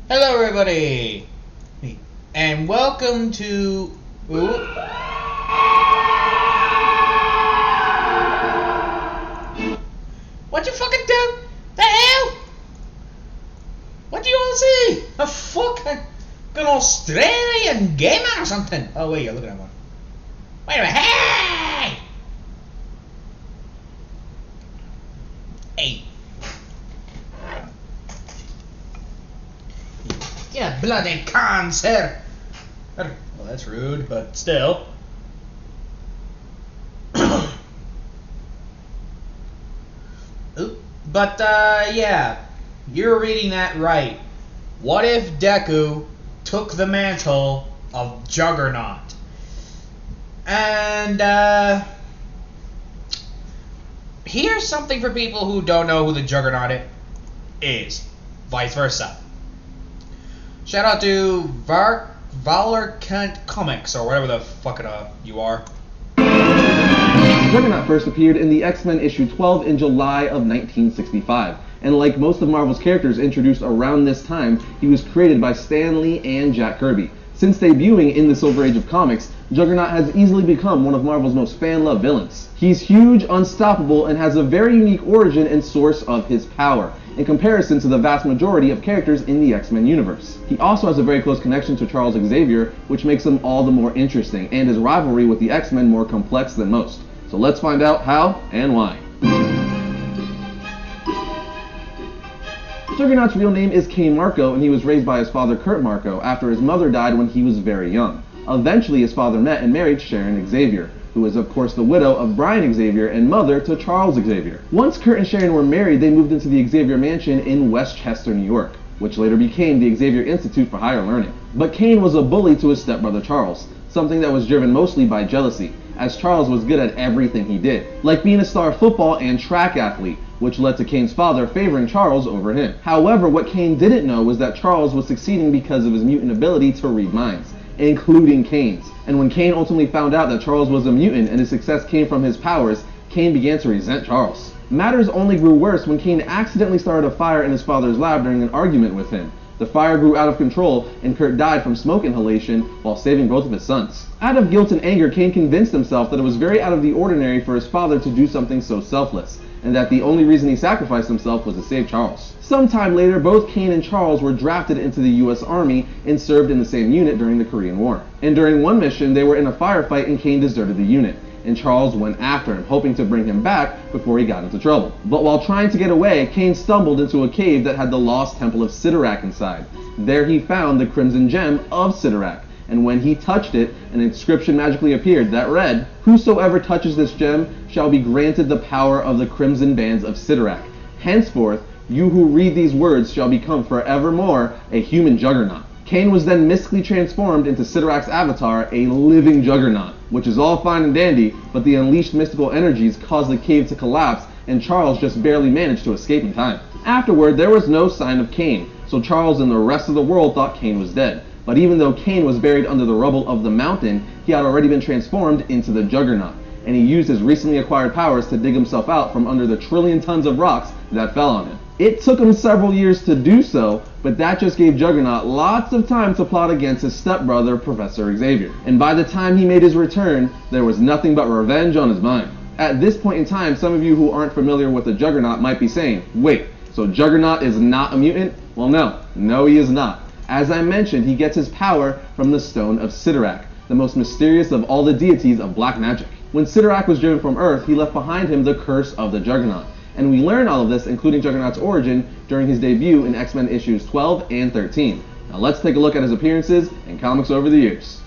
Hello, everybody, and welcome to. Ooh. What you fucking do? The hell? What do you all see? A fucking an Australian gamer or something? Oh wait, you're looking at one. Wait a minute! Hey! Hey! Yeah, bloody cancer! Well, that's rude, but still. But, yeah, you're reading that right. What if Deku took the mantle of Juggernaut? And, here's something for people who don't know who the Juggernaut is. Vice versa. Shout out to Valor Kent Comics, or whatever the fuck you are. Juggernaut first appeared in the X-Men issue 12 in July of 1965, and like most of Marvel's characters introduced around this time, he was created by Stan Lee and Jack Kirby. Since debuting in the Silver Age of comics, Juggernaut has easily become one of Marvel's most fan-loved villains. He's huge, unstoppable, and has a very unique origin and source of his power, in comparison to the vast majority of characters in the X-Men universe. He also has a very close connection to Charles Xavier, which makes him all the more interesting, and his rivalry with the X-Men more complex than most. So let's find out how and why. Juggernaut's real name is Cain Marko, and he was raised by his father Kurt Marko after his mother died when he was very young. Eventually his father met and married Sharon Xavier, who is of course the widow of Brian Xavier and mother to Charles Xavier. Once Kurt and Sharon were married, they moved into the Xavier Mansion in Westchester, New York, which later became the Xavier Institute for Higher Learning. But Cain was a bully to his stepbrother Charles, something that was driven mostly by jealousy, as Charles was good at everything he did, like being a star football and track athlete, which led to Cain's father favoring Charles over him. However, what Cain didn't know was that Charles was succeeding because of his mutant ability to read minds, including Cain's. And when Cain ultimately found out that Charles was a mutant and his success came from his powers, Cain began to resent Charles. Matters only grew worse when Cain accidentally started a fire in his father's lab during an argument with him. The fire grew out of control, and Kurt died from smoke inhalation while saving both of his sons. Out of guilt and anger, Cain convinced himself that it was very out of the ordinary for his father to do something so selfless, and that the only reason he sacrificed himself was to save Charles. Sometime later, both Cain and Charles were drafted into the US Army and served in the same unit during the Korean War. And during one mission, they were in a firefight and Cain deserted the unit, and Charles went after him, hoping to bring him back before he got into trouble. But while trying to get away, Cain stumbled into a cave that had the lost temple of Sidorak inside. There he found the crimson gem of Sidorak, and when he touched it, an inscription magically appeared that read, "Whosoever touches this gem shall be granted the power of the crimson bands of Sidorak. Henceforth, you who read these words shall become forevermore a human juggernaut." Cain was then mystically transformed into Sidorak's avatar, a living juggernaut, which is all fine and dandy, but the unleashed mystical energies caused the cave to collapse, and Charles just barely managed to escape in time. Afterward, there was no sign of Cain, so Charles and the rest of the world thought Cain was dead. But even though Cain was buried under the rubble of the mountain, he had already been transformed into the Juggernaut, and he used his recently acquired powers to dig himself out from under the trillion tons of rocks that fell on him. It took him several years to do so, but that just gave Juggernaut lots of time to plot against his stepbrother, Professor Xavier. And by the time he made his return, there was nothing but revenge on his mind. At this point in time, some of you who aren't familiar with the Juggernaut might be saying, wait, so Juggernaut is not a mutant? Well, no, he is not. As I mentioned, he gets his power from the Stone of Sidorak, the most mysterious of all the deities of black magic. When Sidorak was driven from Earth, he left behind him the curse of the Juggernaut. And we learn all of this, including Juggernaut's origin, during his debut in X-Men issues 12 and 13. Now let's take a look at his appearances in comics over the years.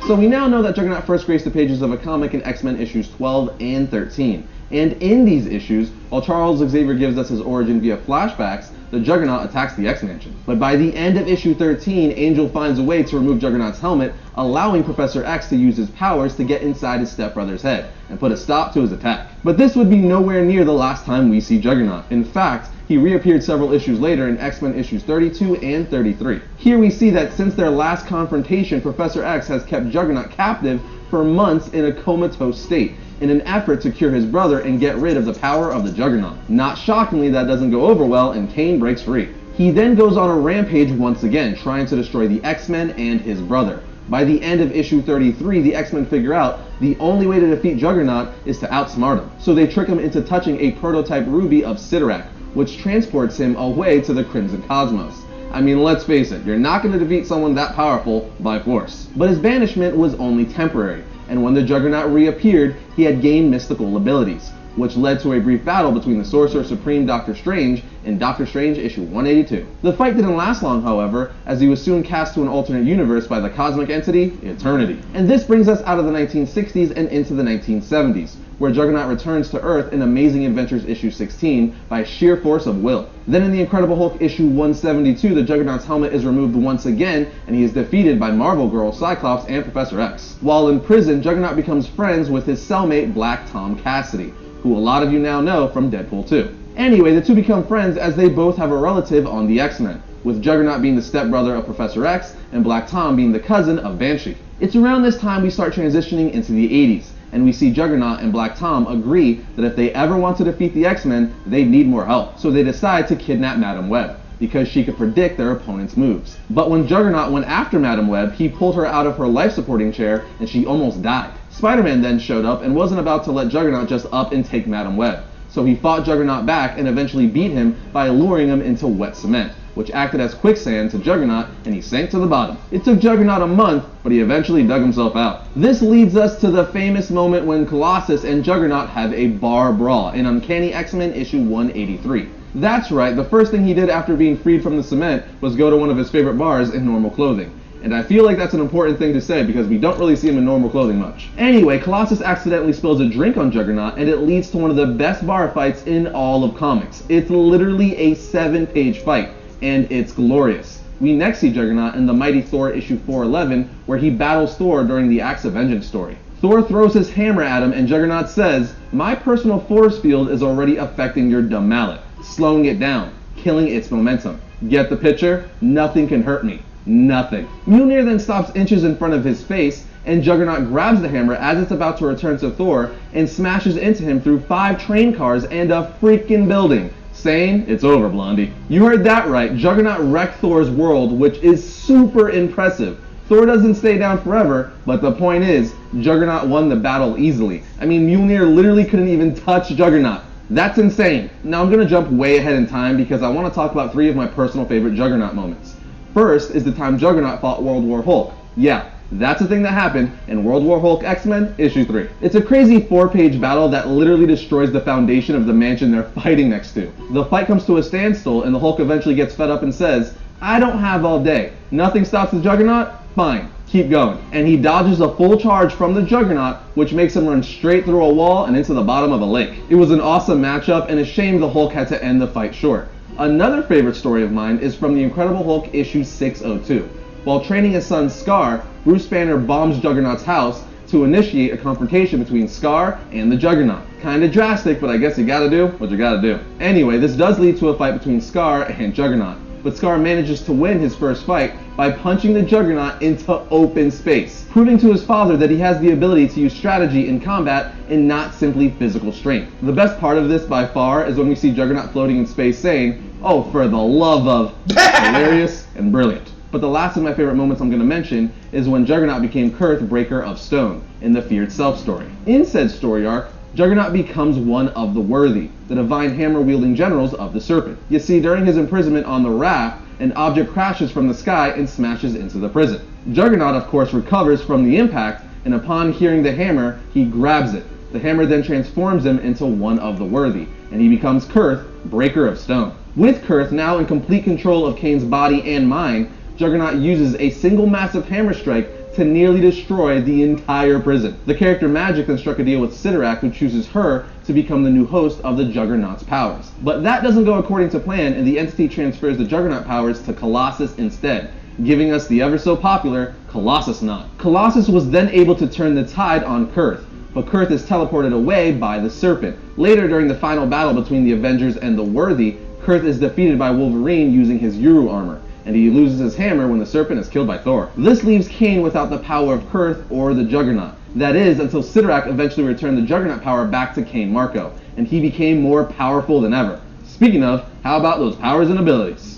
So we now know that Juggernaut first graced the pages of a comic in X-Men issues 12 and 13. And in these issues, while Charles Xavier gives us his origin via flashbacks, the Juggernaut attacks the X-Mansion. But by the end of issue 13, Angel finds a way to remove Juggernaut's helmet, allowing Professor X to use his powers to get inside his stepbrother's head and put a stop to his attack. But this would be nowhere near the last time we see Juggernaut. In fact, he reappeared several issues later in X-Men issues 32 and 33. Here we see that since their last confrontation, Professor X has kept Juggernaut captive for months in a comatose state, in an effort to cure his brother and get rid of the power of the Juggernaut. Not shockingly, that doesn't go over well, and Kane breaks free. He then goes on a rampage once again, trying to destroy the X-Men and his brother. By the end of issue 33, the X-Men figure out the only way to defeat Juggernaut is to outsmart him. So they trick him into touching a prototype ruby of Sidorak, which transports him away to the Crimson Cosmos. I mean, let's face it, you're not going to defeat someone that powerful by force. But his banishment was only temporary, and when the Juggernaut reappeared, he had gained mystical abilities, which led to a brief battle between the Sorcerer Supreme Doctor Strange in Doctor Strange issue 182. The fight didn't last long, however, as he was soon cast to an alternate universe by the cosmic entity, Eternity. And this brings us out of the 1960s and into the 1970s, where Juggernaut returns to Earth in Amazing Adventures issue 16 by sheer force of will. Then in the Incredible Hulk issue 172, the Juggernaut's helmet is removed once again, and he is defeated by Marvel Girl, Cyclops, and Professor X. While in prison, Juggernaut becomes friends with his cellmate Black Tom Cassidy, who a lot of you now know from Deadpool 2. Anyway, the two become friends as they both have a relative on the X-Men, with Juggernaut being the stepbrother of Professor X and Black Tom being the cousin of Banshee. It's around this time we start transitioning into the 80s, and we see Juggernaut and Black Tom agree that if they ever want to defeat the X-Men, they need more help. So they decide to kidnap Madam Web, because she could predict their opponent's moves. But when Juggernaut went after Madam Web, he pulled her out of her life-supporting chair and she almost died. Spider-Man then showed up and wasn't about to let Juggernaut just up and take Madam Web. So he fought Juggernaut back and eventually beat him by luring him into wet cement, which acted as quicksand to Juggernaut, and he sank to the bottom. It took Juggernaut a month, but he eventually dug himself out. This leads us to the famous moment when Colossus and Juggernaut have a bar brawl in Uncanny X-Men issue 183. That's right, the first thing he did after being freed from the cement was go to one of his favorite bars in normal clothing. And I feel like that's an important thing to say because we don't really see him in normal clothing much. Anyway, Colossus accidentally spills a drink on Juggernaut, and it leads to one of the best bar fights in all of comics. It's literally a 7-page fight, and it's glorious. We next see Juggernaut in the Mighty Thor issue 411, where he battles Thor during the Acts of Vengeance story. Thor throws his hammer at him, and Juggernaut says, "My personal force field is already affecting your dumb mallet, slowing it down, killing its momentum. Get the picture? Nothing can hurt me. Nothing." Mjolnir then stops inches in front of his face, and Juggernaut grabs the hammer as it's about to return to Thor and smashes into him through 5 train cars and a freaking building, saying, "It's over, Blondie." You heard that right, Juggernaut wrecked Thor's world, which is super impressive. Thor doesn't stay down forever, but the point is, Juggernaut won the battle easily. I mean, Mjolnir literally couldn't even touch Juggernaut. That's insane. Now I'm going to jump way ahead in time because I want to talk about 3 of my personal favorite Juggernaut moments. First is the time Juggernaut fought World War Hulk. Yeah, that's a thing that happened in World War Hulk X-Men issue 3. It's a crazy 4-page battle that literally destroys the foundation of the mansion they're fighting next to. The fight comes to a standstill and the Hulk eventually gets fed up and says, "I don't have all day. Nothing stops the Juggernaut? Fine, keep going." And he dodges a full charge from the Juggernaut, which makes him run straight through a wall and into the bottom of a lake. It was an awesome matchup and a shame the Hulk had to end the fight short. Another favorite story of mine is from the Incredible Hulk issue 602. While training his son Scar, Bruce Banner bombs Juggernaut's house to initiate a confrontation between Scar and the Juggernaut. Kinda drastic, but I guess you gotta do what you gotta do. Anyway, this does lead to a fight between Scar and Juggernaut, but Scar manages to win his first fight by punching the Juggernaut into open space, proving to his father that he has the ability to use strategy in combat and not simply physical strength. The best part of this by far is when we see Juggernaut floating in space saying, "Oh, for the love of..." Hilarious and brilliant. But the last of my favorite moments I'm going to mention is when Juggernaut became Kurth, Breaker of Stone, in the Feared Self story. In said story arc, Juggernaut becomes one of the Worthy, the divine hammer-wielding generals of the Serpent. You see, during his imprisonment on the raft, an object crashes from the sky and smashes into the prison. Juggernaut, of course, recovers from the impact, and upon hearing the hammer, he grabs it. The hammer then transforms him into one of the Worthy, and he becomes Kurth, Breaker of Stone. With Kurth now in complete control of Kane's body and mind, Juggernaut uses a single massive hammer strike to nearly destroy the entire prison. The character Magic then struck a deal with Sidorak, who chooses her to become the new host of the Juggernaut's powers. But that doesn't go according to plan, and the entity transfers the Juggernaut powers to Colossus instead, giving us the ever so popular Colossus Knot. Colossus was then able to turn the tide on Kurth, but Kurth is teleported away by the Serpent. Later, during the final battle between the Avengers and the Worthy, Kurth is defeated by Wolverine using his Uru armor, and he loses his hammer when the Serpent is killed by Thor. This leaves Kane without the power of Kurth or the Juggernaut, That is, until Sidorak eventually returned the Juggernaut power back to Cain Marko, and he became more powerful than ever. Speaking of, how about those powers and abilities?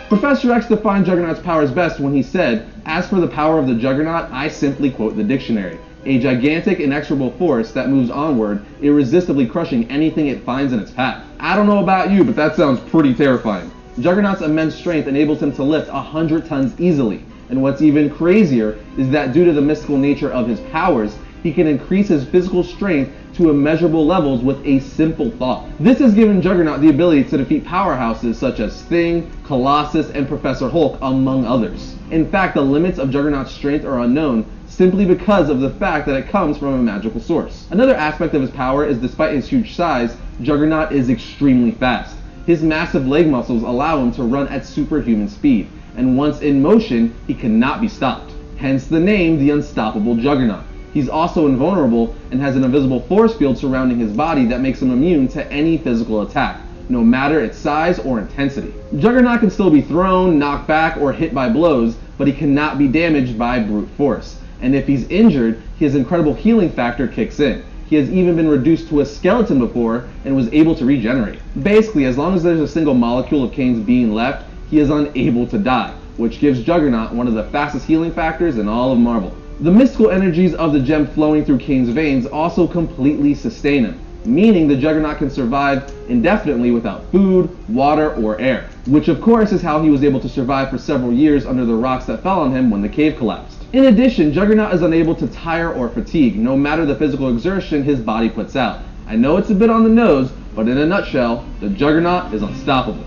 Professor X defined Juggernaut's powers best when he said, "As for the power of the Juggernaut, I simply quote the dictionary. A gigantic, inexorable force that moves onward, irresistibly crushing anything it finds in its path." I don't know about you, but that sounds pretty terrifying. Juggernaut's immense strength enables him to lift 100 tons easily, and what's even crazier is that due to the mystical nature of his powers, he can increase his physical strength to immeasurable levels with a simple thought. This has given Juggernaut the ability to defeat powerhouses such as Thing, Colossus, and Professor Hulk, among others. In fact, the limits of Juggernaut's strength are unknown, simply because of the fact that it comes from a magical source. Another aspect of his power is, despite his huge size, Juggernaut is extremely fast. His massive leg muscles allow him to run at superhuman speed, and once in motion, he cannot be stopped. Hence the name, the Unstoppable Juggernaut. He's also invulnerable and has an invisible force field surrounding his body that makes him immune to any physical attack, no matter its size or intensity. Juggernaut can still be thrown, knocked back, or hit by blows, but he cannot be damaged by brute force. And if he's injured, his incredible healing factor kicks in. He has even been reduced to a skeleton before and was able to regenerate. Basically, as long as there's a single molecule of Kane's being left, he is unable to die, which gives Juggernaut one of the fastest healing factors in all of Marvel. The mystical energies of the gem flowing through Kane's veins also completely sustain him, meaning the Juggernaut can survive indefinitely without food, water, or air, which of course is how he was able to survive for several years under the rocks that fell on him when the cave collapsed. In addition, Juggernaut is unable to tire or fatigue, no matter the physical exertion his body puts out. I know it's a bit on the nose, but in a nutshell, the Juggernaut is unstoppable.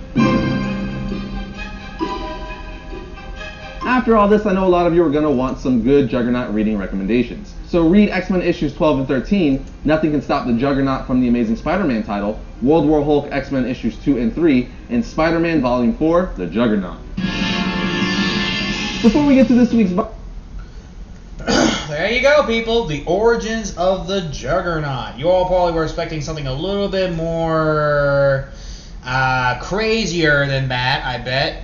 After all this, I know a lot of you are going to want some good Juggernaut reading recommendations. So read X-Men issues 12 and 13, Nothing Can Stop the Juggernaut from the Amazing Spider-Man title, World War Hulk X-Men issues 2 and 3, and Spider-Man Volume 4, The Juggernaut. Before we get to this week's there you go, people. The origins of the Juggernaut. You all probably were expecting something a little bit more crazier than that, I bet.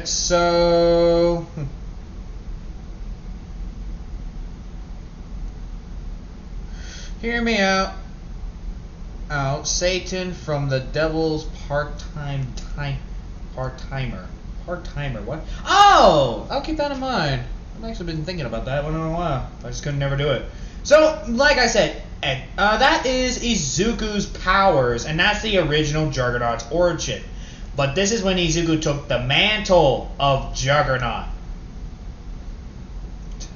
So... hear me out. Satan from the devil's part-timer. Part-timer, what? Oh! I'll keep that in mind. I've actually been thinking about that one in a while. I just couldn't never do it. So, like I said, Ed, that is Izuku's powers, and that's the original Juggernaut's origin. But this is when Izuku took the mantle of Juggernaut.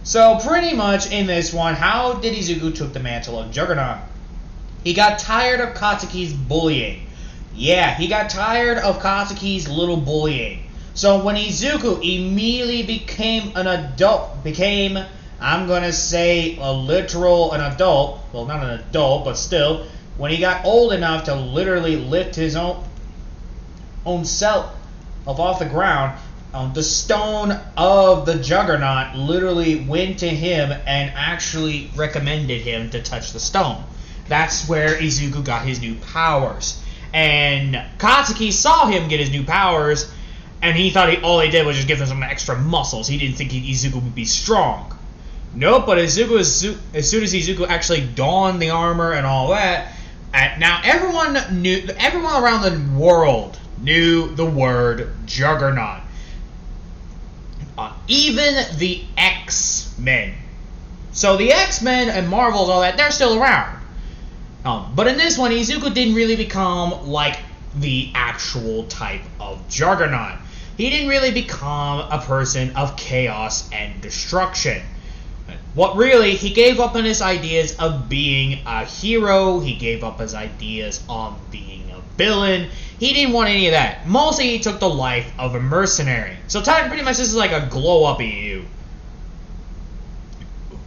So, pretty much in this one, how did Izuku took the mantle of Juggernaut? He got tired of Katsuki's bullying. Yeah, he got tired of Katsuki's little bullying. So when Izuku immediately became an adult, I'm gonna say an adult, well not an adult, but still, when he got old enough to literally lift his own self up off the ground, the stone of the Juggernaut literally went to him and actually recommended him to touch the stone. That's where Izuku got his new powers. And Katsuki saw him get his new powers, and he thought all he did was just give him some extra muscles. He didn't think Izuku would be strong. Nope, but as soon as Izuku actually donned the armor and all that, now everyone around the world knew the word Juggernaut. Even the X-Men. So the X-Men and Marvel and all that, they're still around. But in this one, Izuku didn't really become like the actual type of Juggernaut. He didn't really become a person of chaos and destruction. He gave up on his ideas of being a hero. He gave up his ideas on being a villain. He didn't want any of that. Mostly he took the life of a mercenary. So pretty much this is like a glow-up EU.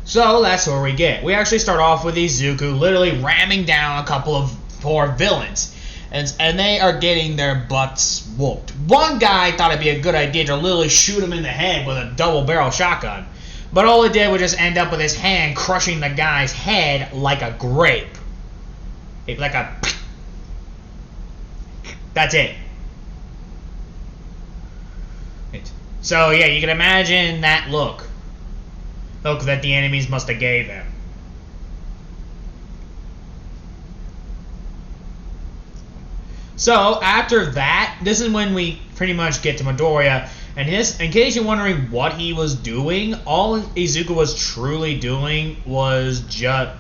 So that's where we get. We actually start off with Izuku literally ramming down a couple of poor villains. And they are getting their butts whooped. One guy thought it'd be a good idea to literally shoot him in the head with a double-barrel shotgun. But all it did was just end up with his hand crushing the guy's head like a grape. That's it. So yeah, you can imagine that look that the enemies must have gave him. So after that, this is when we pretty much get to Midoriya. And in case you're wondering what he was doing, all Izuku was truly doing was just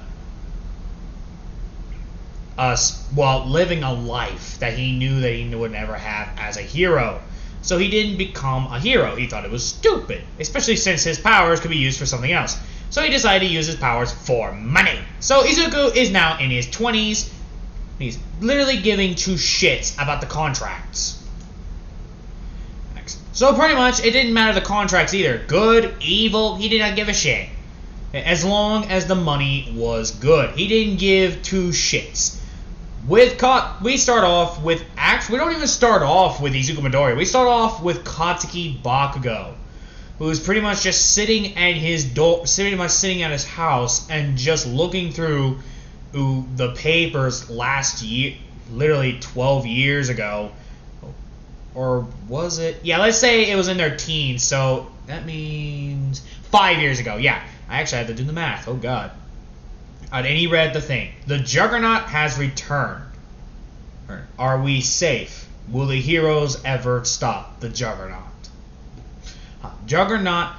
living a life that he knew that he would never have as a hero. So he didn't become a hero. He thought it was stupid, especially since his powers could be used for something else. So he decided to use his powers for money. So Izuku is now in his 20s. He's literally giving two shits about the contracts. So pretty much, it didn't matter the contracts either. Good, evil, he did not give a shit. As long as the money was good. He didn't give two shits. We start off with... we don't even start off with Izuku Midoriya. We start off with Katsuki Bakugo, who's pretty much just sitting at his sitting at his house and just looking through the papers last year, literally 12 years ago. Or was it? Yeah, let's say it was in their teens, so that means 5 years ago. Yeah, I actually had to do the math. Oh, God. And he read the thing. The Juggernaut has returned. Are we safe? Will the heroes ever stop the Juggernaut? Juggernaut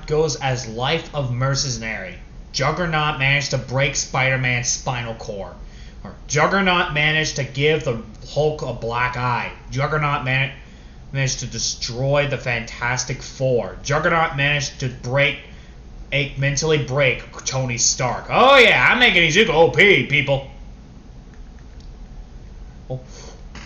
goes as life of mercenary. Juggernaut managed to break Spider-Man's spinal cord. Juggernaut managed to give the Hulk a black eye. Juggernaut managed to destroy the Fantastic Four. Juggernaut managed to mentally break Tony Stark. Oh yeah, I'm making Izuku OP, people.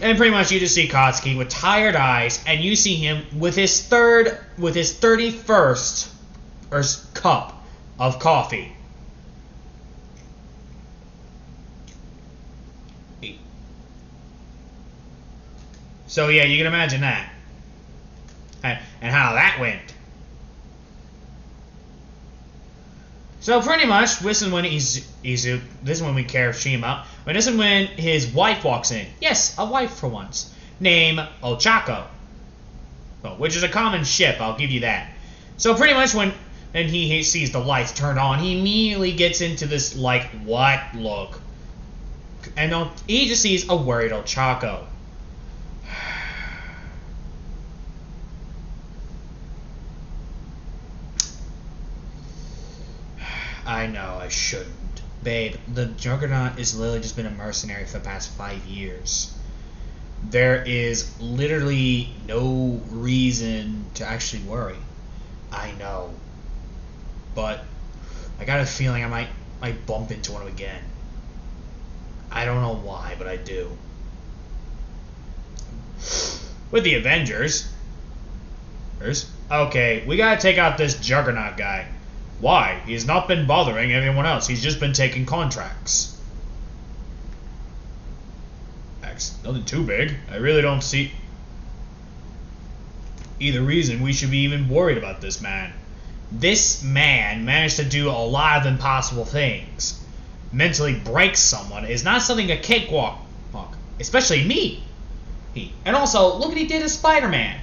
And pretty much you just see Katsuki with tired eyes, and you see him with his 31st cup of coffee. So yeah, you can imagine that. And how that went. So pretty much, this is when this is when we care of Shima. But this is when his wife walks in. Yes, a wife for once. Named Ochako. Which is a common ship, I'll give you that. So pretty much when he sees the lights turned on, he immediately gets into this, like, what look. And he just sees a worried Ochako. I know, I shouldn't. Babe, the Juggernaut has literally just been a mercenary for the past 5 years. There is literally no reason to actually worry. I know. But I got a feeling I might bump into one again. I don't know why, but I do. With the Avengers. Okay, we gotta take out this Juggernaut guy. Why? He's not been bothering anyone else. He's just been taking contracts. Nothing too big. I really don't see either reason we should be even worried about this man. This man managed to do a lot of impossible things. Mentally break someone is not something a cakewalk. Especially me. And also, look what he did to Spider-Man.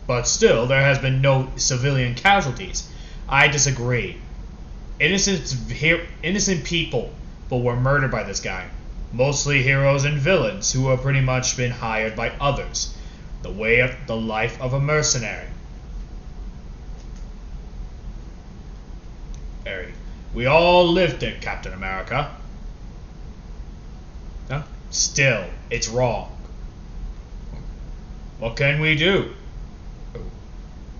But still, there has been no civilian casualties. I disagree. Innocent people were murdered by this guy. Mostly heroes and villains who have pretty much been hired by others. The life of a mercenary. We all lived it, Captain America. Still, it's wrong. What can we do?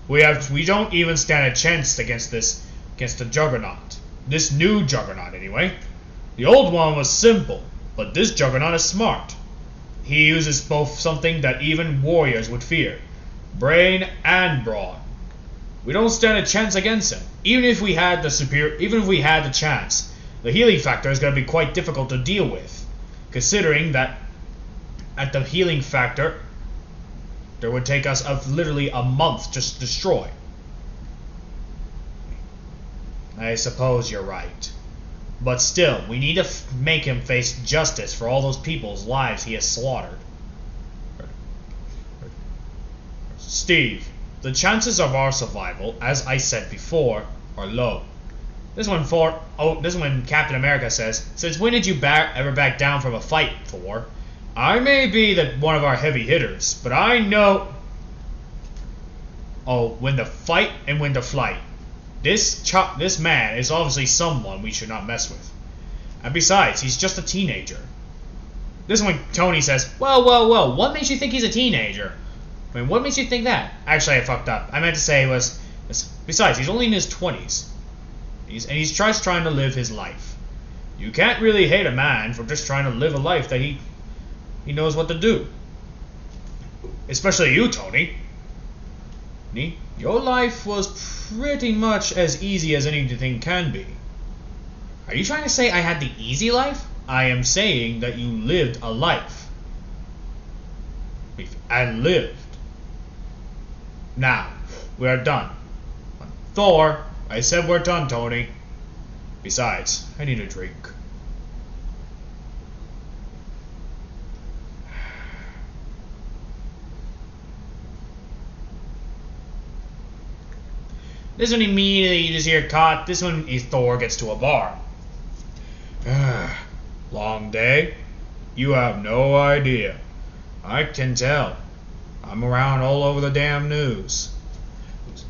We don't even stand a chance against the Juggernaut. This new Juggernaut, anyway. The old one was simple, but this Juggernaut is smart. He uses both something that even warriors would fear, brain and brawn. We don't stand a chance against him. Even if we had the chance, the healing factor is going to be quite difficult to deal with, considering that at the healing factor, it would take us literally a month just to destroy. I suppose you're right. But still, we need to make him face justice for all those people's lives he has slaughtered. Steve, the chances of our survival, as I said before, are low. This one when Captain America says, "Since when did you ever back down from a fight, Thor? I may be one of our heavy hitters, but I know... Oh, when to fight and when to flight. This man is obviously someone we should not mess with. And besides, he's just a teenager." This one, Tony says, well, what makes you think he's a teenager? I mean, what makes you think that? Actually, I fucked up. I meant to say besides, he's only in his 20s. He's just trying to live his life. You can't really hate a man for just trying to live a life that he knows what to do. Especially you, Tony. Your life was pretty much as easy as anything can be. Are you trying to say I had the easy life? I am saying that you lived a life. I lived. Now, we are done. Thor, I said we're done, Tony. Besides, I need a drink. This one immediately you just hear caught. This one is Thor gets to a bar. Long day? You have no idea. I can tell. I'm around all over the damn news.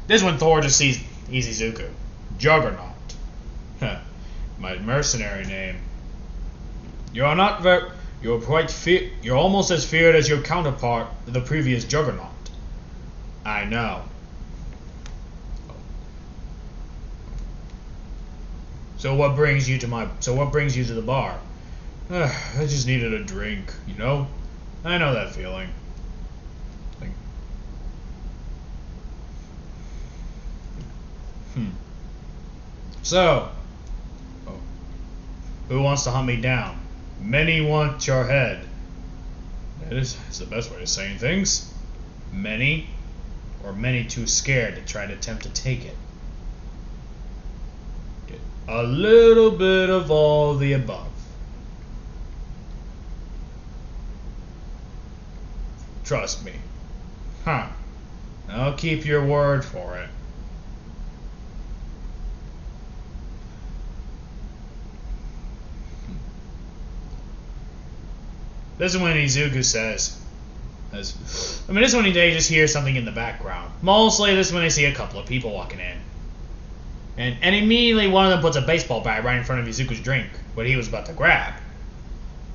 This one Thor just sees Izuku. Juggernaut. My mercenary name. You're almost as feared as your counterpart, the previous Juggernaut. I know. So what brings you to the bar? I just needed a drink, you know? I know that feeling. So, who wants to hunt me down? Many want your head. That is the best way of saying things. Many, or many too scared to try to attempt to take it. A little bit of all the above. Trust me. I'll keep your word for it. This is when Izuku says, this is when they just hear something in the background. Mostly this is when they see a couple of people walking in. And immediately one of them puts a baseball bat right in front of Izuku's drink, what he was about to grab.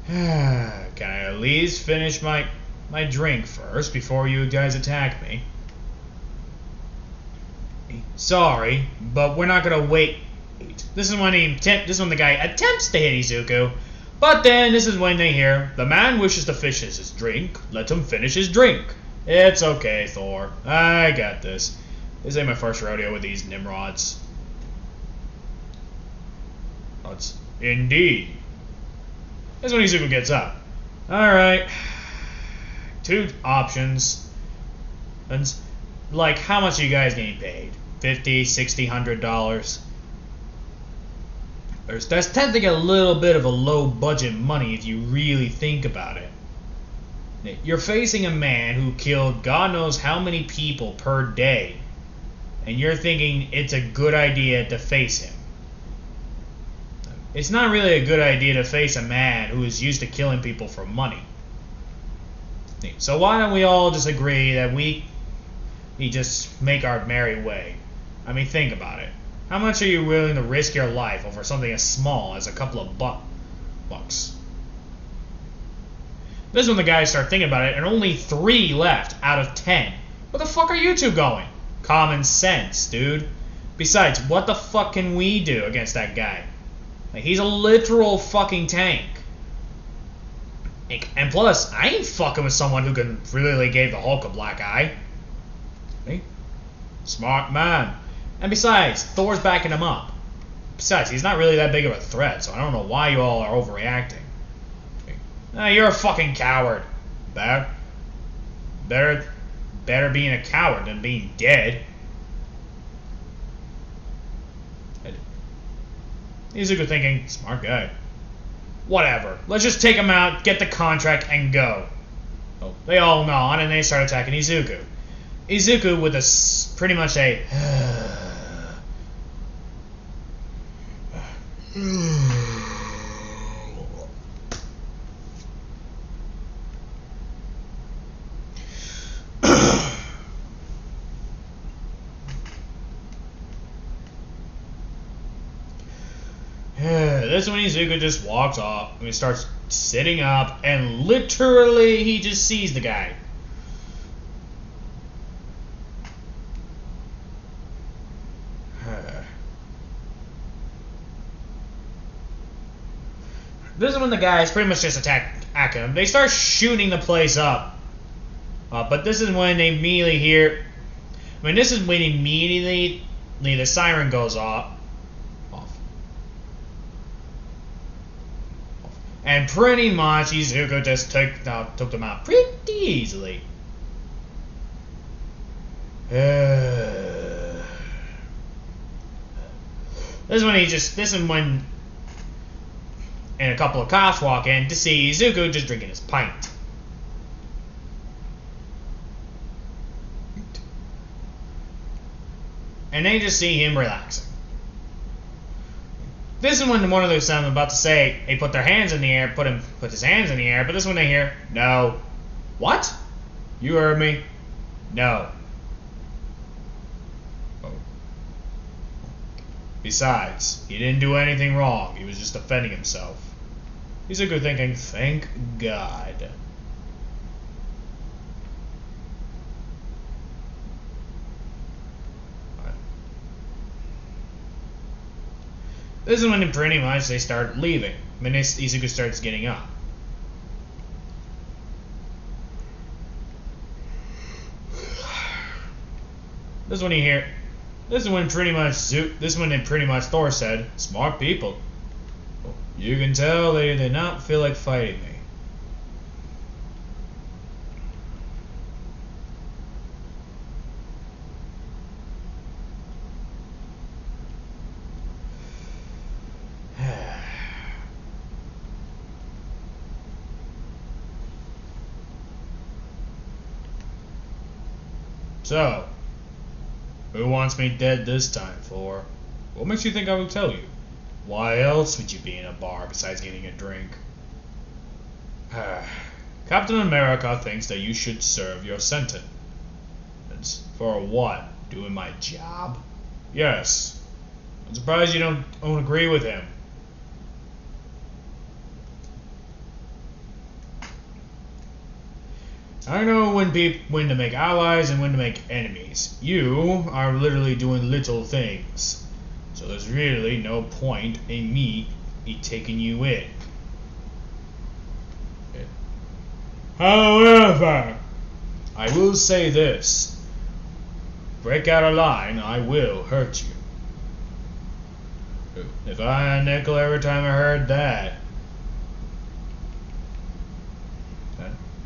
Can I at least finish my drink first before you guys attack me? Sorry, but we're not gonna wait. This is when the guy attempts to hit Izuku, but then this is when they hear, the man wishes to finish his drink, let him finish his drink. It's okay, Thor. I got this. This ain't my first rodeo with these Nimrods. Indeed. That's when Izuku gets up. Alright. 2 options. And, like, how much are you guys getting paid? $50, $60, $100? That's tend to get a little bit of a low budget money if you really think about it. You're facing a man who killed God knows how many people per day, and you're thinking it's a good idea to face him. It's not really a good idea to face a man who is used to killing people for money. So why don't we all just agree that we just make our merry way? I mean, think about it. How much are you willing to risk your life over something as small as a couple of bucks? This is when the guys start thinking about it, and only 3 left out of 10. Where the fuck are you two going? Common sense, dude. Besides, what the fuck can we do against that guy? Like, he's a literal fucking tank. And plus, I ain't fucking with someone who can really give the Hulk a black eye. See? Smart man. And besides, Thor's backing him up. Besides, he's not really that big of a threat, so I don't know why you all are overreacting. You're a fucking coward. Better being a coward than being dead. Izuku thinking, smart guy. Whatever. Let's just take him out, get the contract, and go. Oh, they all nod, and they start attacking Izuku. Izuku with pretty much a this is when Izuku just walks off and he starts sitting up and literally he just sees the guy. This is when the guys pretty much just attack him. They start shooting the place up. But this is when they immediately hear... this is when immediately the siren goes off. And pretty much Izuku just took them out pretty easily. This is when and a couple of cops walk in to see Izuku just drinking his pint. And they just see him relaxing. This is when one of those I'm about to say, they put their hands in the air, put his hands in the air, but this is when they hear, no. What? You heard me? No. Oh. Besides, he didn't do anything wrong. He was just defending himself. Izuku thinking, thank God. This is when pretty much they start leaving. When Izuku starts getting up. This is when you hear. This is when pretty much Thor said, "Smart people. You can tell they did not feel like fighting me." So, who wants me dead this time, Thor? What makes you think I will tell you? Why else would you be in a bar besides getting a drink? Captain America thinks that you should serve your sentence. For what? Doing my job? Yes. I'm surprised you don't agree with him. I know when to make allies and when to make enemies. You are literally doing little things. So there's really no point in me taking you in. However, I will say this. Break out of line, I will hurt you. If I had a nickel every time I heard that,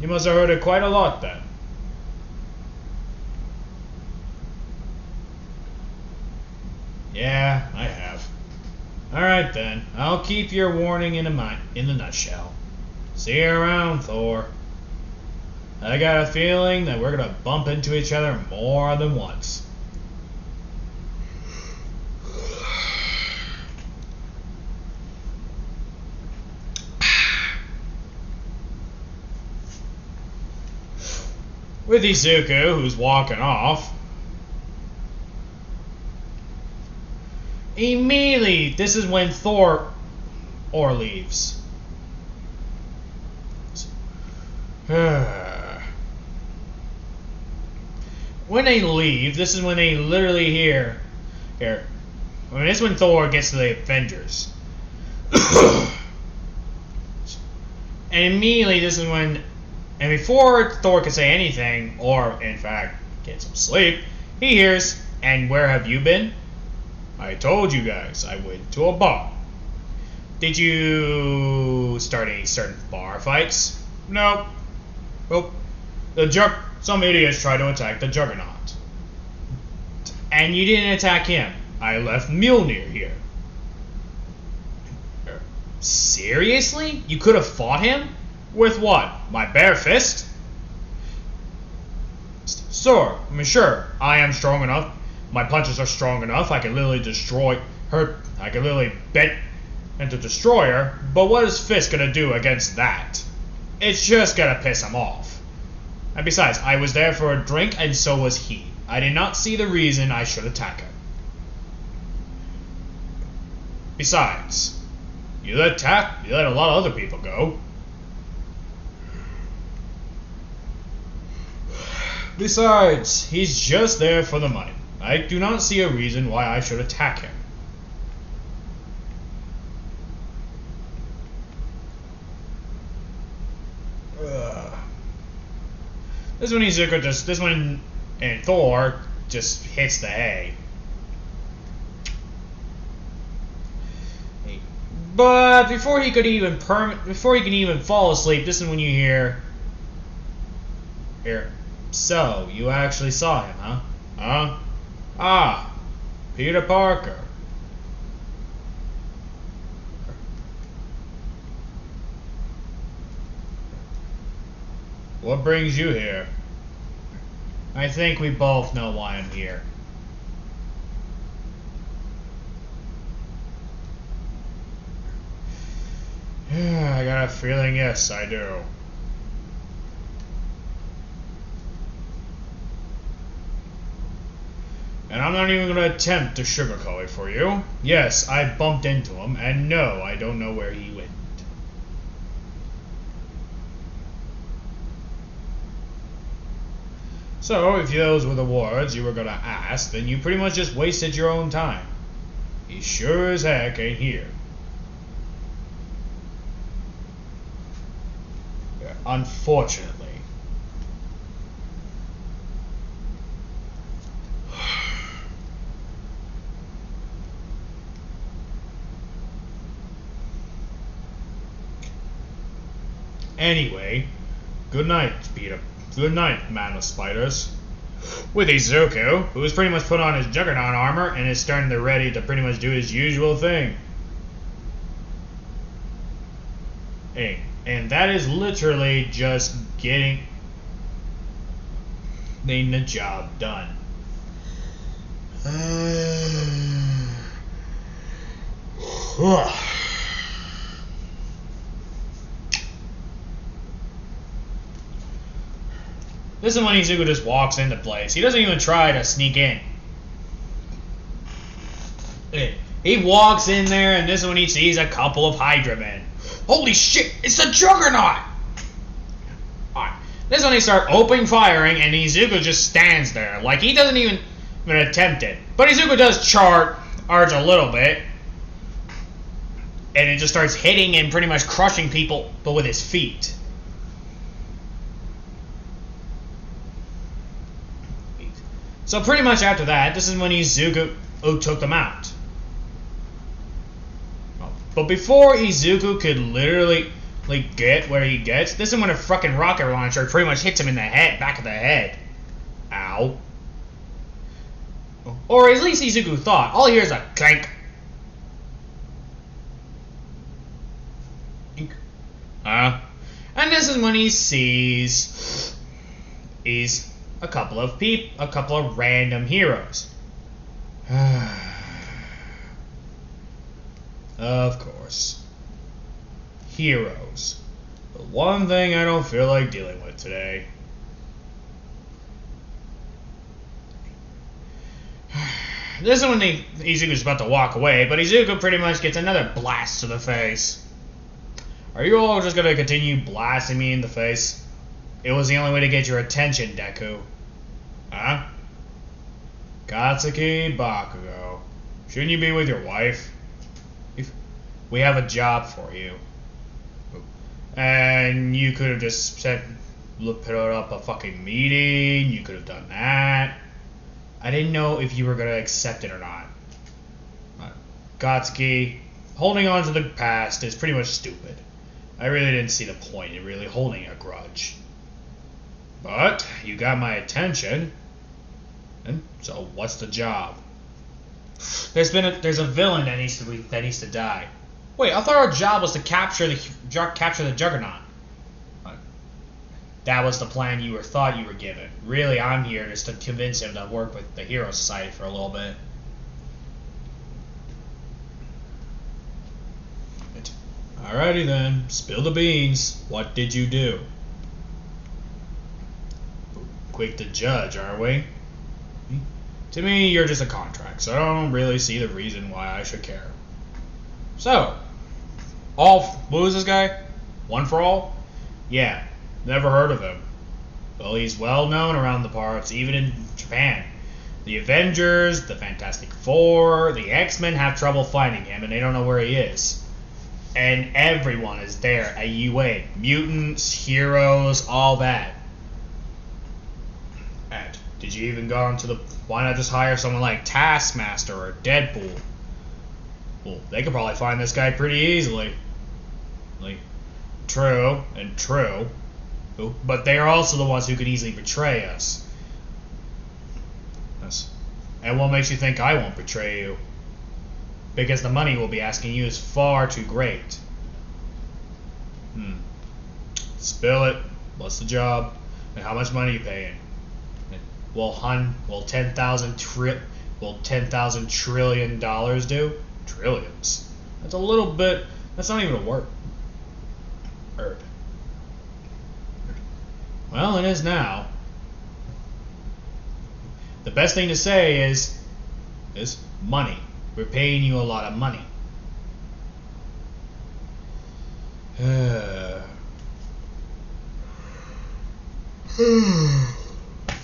you must have heard it quite a lot then. Yeah, I have. Alright then, I'll keep your warning in the nutshell. See you around, Thor. I got a feeling that we're gonna bump into each other more than once. With Izuku, who's walking off. Immediately, this is when Thor leaves. When they leave, this is when they literally hear. This is when Thor gets to the Avengers. And immediately, this is when. And before Thor could say anything, or in fact get some sleep, he hears, "And where have you been?" "I told you guys, I went to a bar." "Did you start any certain bar fights?" "Nope." "Well, some idiots tried to attack the juggernaut." "And you didn't attack him?" "I left Mjolnir here." "Seriously? You could have fought him?" "With what? My bare fist?" Sure, I mean, sure, I am strong enough. My punches are strong enough. I can literally destroy her. I can literally bend into destroy her. But what is Fist gonna do against that? It's just gonna piss him off. And besides, I was there for a drink, and so was he. I did not see the reason I should attack him. Besides, you let a lot of other people go. Besides, he's just there for the money. I do not see a reason why I should attack him. This one and Thor just hits the hay. But before he could even fall asleep, this is when you hear. So, you actually saw him, huh? Huh? Ah, Peter Parker. What brings you here? I think we both know why I'm here. I got a feeling, yes, I do. And I'm not even going to attempt to sugarcoat it for you. Yes, I bumped into him, and no, I don't know where he went. So, if those were the words you were going to ask, then you pretty much just wasted your own time. He sure as heck ain't here. Unfortunately. Anyway, good night, Peter. Good night, man with spiders. With Izuku, who's pretty much put on his juggernaut armor and is starting to ready to pretty much do his usual thing. Hey, and that is literally just getting the job done. This is when Izuku just walks into place. He doesn't even try to sneak in. He walks in there, and this is when he sees a couple of Hydra men. Holy shit, it's the Juggernaut! Alright, this is when they start open firing, and Izuku just stands there. Like, he doesn't even attempt it. But Izuku does charge a little bit. And it just starts hitting and pretty much crushing people, but with his feet. So pretty much after that, this is when Izuku took them out. But before Izuku could literally get where he gets, this is when a fucking rocket launcher pretty much hits him in the head, back of the head. Ow. Or at least Izuku thought. All he hears is a clank. And this is when he sees a couple of random heroes. Of course. Heroes. The one thing I don't feel like dealing with today. This is when Izuku's about to walk away, but Izuku pretty much gets another blast to the face. Are you all just gonna continue blasting me in the face? It was the only way to get your attention, Deku. Huh? Katsuki Bakugo. Shouldn't you be with your wife? We have a job for you. And you could have just put up a fucking meeting. You could have done that. I didn't know if you were going to accept it or not. Katsuki, holding on to the past is pretty much stupid. I really didn't see the point in really holding a grudge. But you got my attention. And so what's the job? There's a villain that needs to die. Wait, I thought our job was to capture the Juggernaut. That was the plan you thought you were given. Really, I'm here just to convince him to work with the Hero Society for a little bit. Alrighty then, spill the beans. What did you do? Quick to judge, are we? To me, you're just a contract, so I don't really see the reason why I should care. So, who is this guy? One for All? Yeah, never heard of him. Well, he's well known around the parts, even in Japan. The Avengers, the Fantastic Four, the X-Men have trouble finding him, and they don't know where he is. And everyone is there at UA. Mutants, heroes, all that. And did you even go into the... Why not just hire someone like Taskmaster or Deadpool? Well, they could probably find this guy pretty easily. True, and true. But they are also the ones who could easily betray us. Yes. And what makes you think I won't betray you? Because the money we'll be asking you is far too great. Spill it. What's the job? And how much money are you paying? Will 10,000 trillion dollars do? Trillions. That's a little bit. That's not even a word. Well, it is now. The best thing to say is money. We're paying you a lot of money.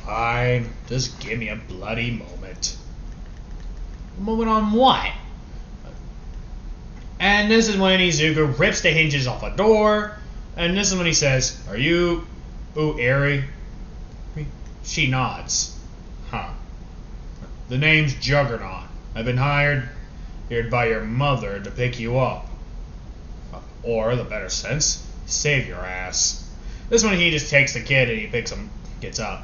Fine. Just give me a bloody moment. A moment on what? And this is when Izuku rips the hinges off a door. And this is when he says, "Are you... Ooh, Eri?" She nods. Huh. The name's Juggernaut. I've been hired by your mother to pick you up. Or, the better sense, save your ass. This one he just takes the kid and he gets up.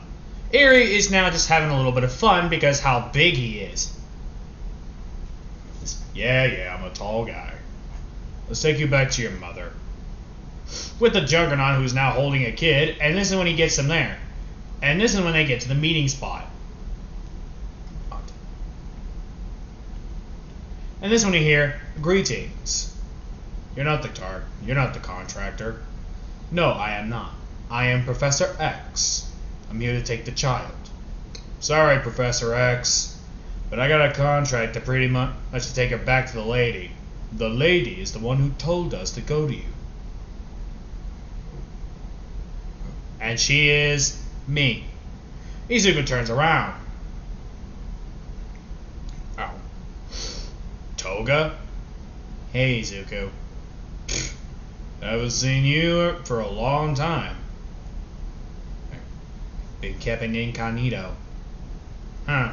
Eri is now just having a little bit of fun because how big he is. Yeah, I'm a tall guy. Let's take you back to your mother. With the Juggernaut who's now holding a kid, and this is when he gets them there. And this is when they get to the meeting spot. And this one you hear, "Greetings. You're not the contractor." "No, I am not. I am Professor X. I'm here to take the child." "Sorry, Professor X, but I got a contract to pretty much to take her back to the lady. The lady is the one who told us to go to you." "And she is me." Izuku turns around. "Oh. Toga?" "Hey, Izuku. I haven't seen you for a long time. Been kept incognito. Huh.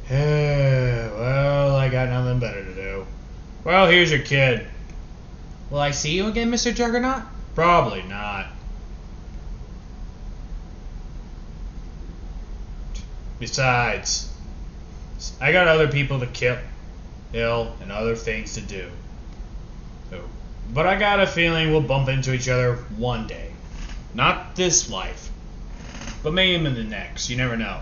Well, I got nothing better to do. Well, here's your kid." "Will I see you again, Mr. Juggernaut?" "Probably not. Besides, I got other people to kill and other things to do. But I got a feeling we'll bump into each other one day. Not this life, but maybe in the next. You never know."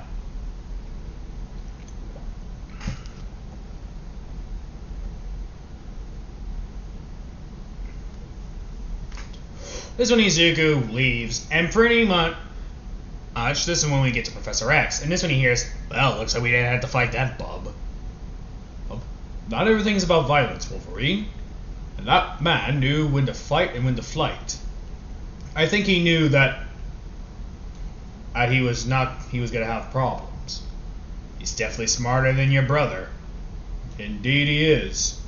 This is when Izuku leaves, and pretty much this is when we get to Professor X, and this when he hears, "Well, looks like we didn't have to fight that bub." Well, not everything's about violence, Wolverine. And that man knew when to fight and when to flight. I think he knew that he was gonna have problems. He's definitely smarter than your brother. Indeed he is.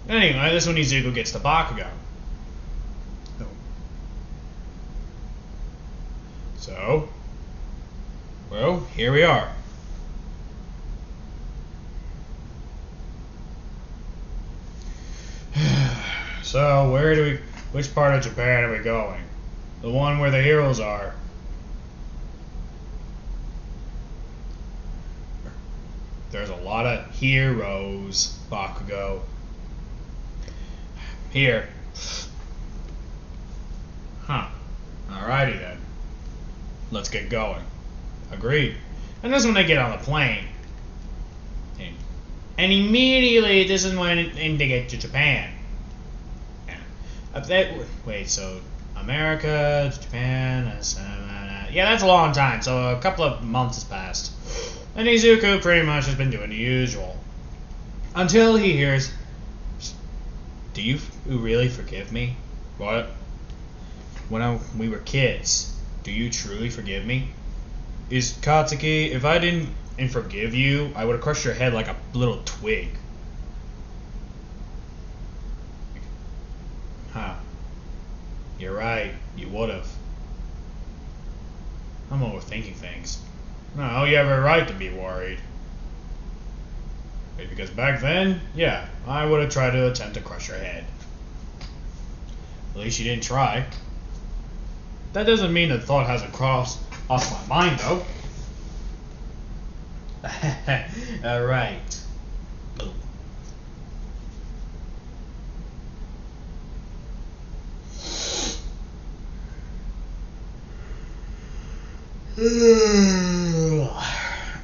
Anyway, this is when Izuku gets to Bakugo. So, well, here we are. So, which part of Japan are we going? The one where the heroes are. There's a lot of heroes, Bakugo. Here. Huh. Alrighty then. Let's get going. Agreed. And this is when they get on the plane. And immediately, this is when they get to Japan. Wait, so America, Japan, yeah, that's a long time. So a couple of months has passed. And Izuku pretty much has been doing the usual. Until he hears, "Do you really forgive me?" "What?" "When we were kids, do you truly forgive me?" "Is Katsuki, if I didn't forgive you, I would have crushed your head like a little twig." "Huh. You're right, you would have." "I'm overthinking things." "No, you have a right to be worried." "Because back then, yeah, I would have tried to attempt to crush your head." "At least you didn't try." "That doesn't mean the thought hasn't crossed off my mind, though." Alright.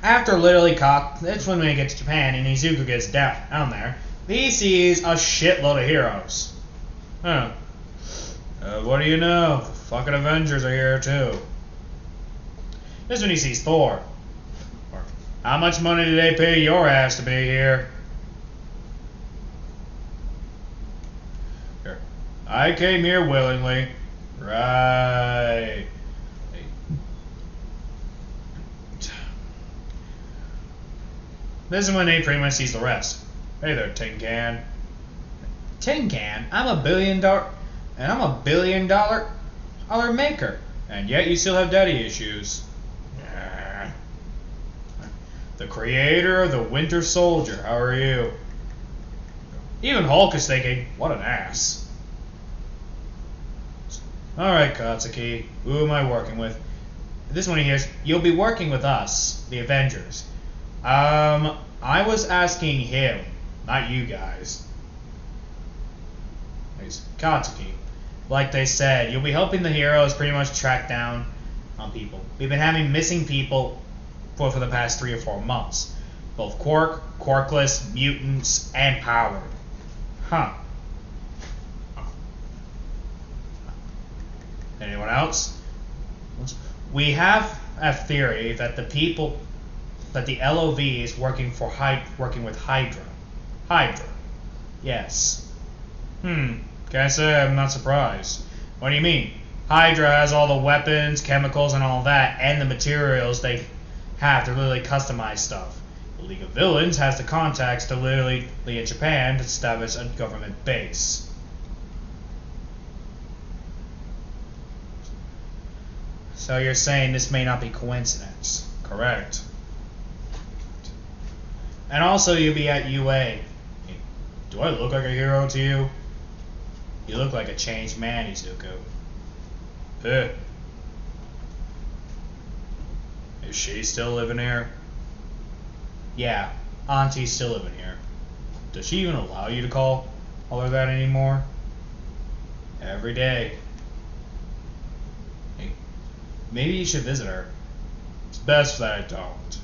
After literally that's when we get to Japan and Izuku gets down there. He sees a shitload of heroes. Huh. What do you know? The fucking Avengers are here too. This is when he sees Thor. "How much money did they pay your ass to be here?" "I came here willingly." "Right." This is when he pretty much sees the rest. "Hey there, Tin Can." "Tin Can? I'm a $1 billion maker. And yet you still have daddy issues." "The creator of the Winter Soldier, how are you?" Even Hulk is thinking, what an ass. "Alright, Katsuki, who am I working with?" This one he hears, "You'll be working with us, the Avengers." I was asking him, not you guys." "Katsuki, like they said, you'll be helping the heroes pretty much track down on people. We've been having missing people for the past 3 or 4 months. Both quirkless, mutants, and powered." "Huh. Anyone else?" "We have a theory that the LOV is working with Hydra." "Hydra?" "Yes." Can't say I'm not surprised." "What do you mean?" "Hydra has all the weapons, chemicals, and all that, and the materials they have to literally customize stuff. The League of Villains has the contacts to literally in Japan to establish a government base." "So you're saying this may not be coincidence?" "Correct." "And also you'll be at UA. Do I look like a hero to you?" "You look like a changed man, Izuku." Is she still living here?" "Yeah, Auntie's still living here." "Does she even allow you to call her that anymore?" "Every day." "Hey, maybe you should visit her." "It's best that I don't."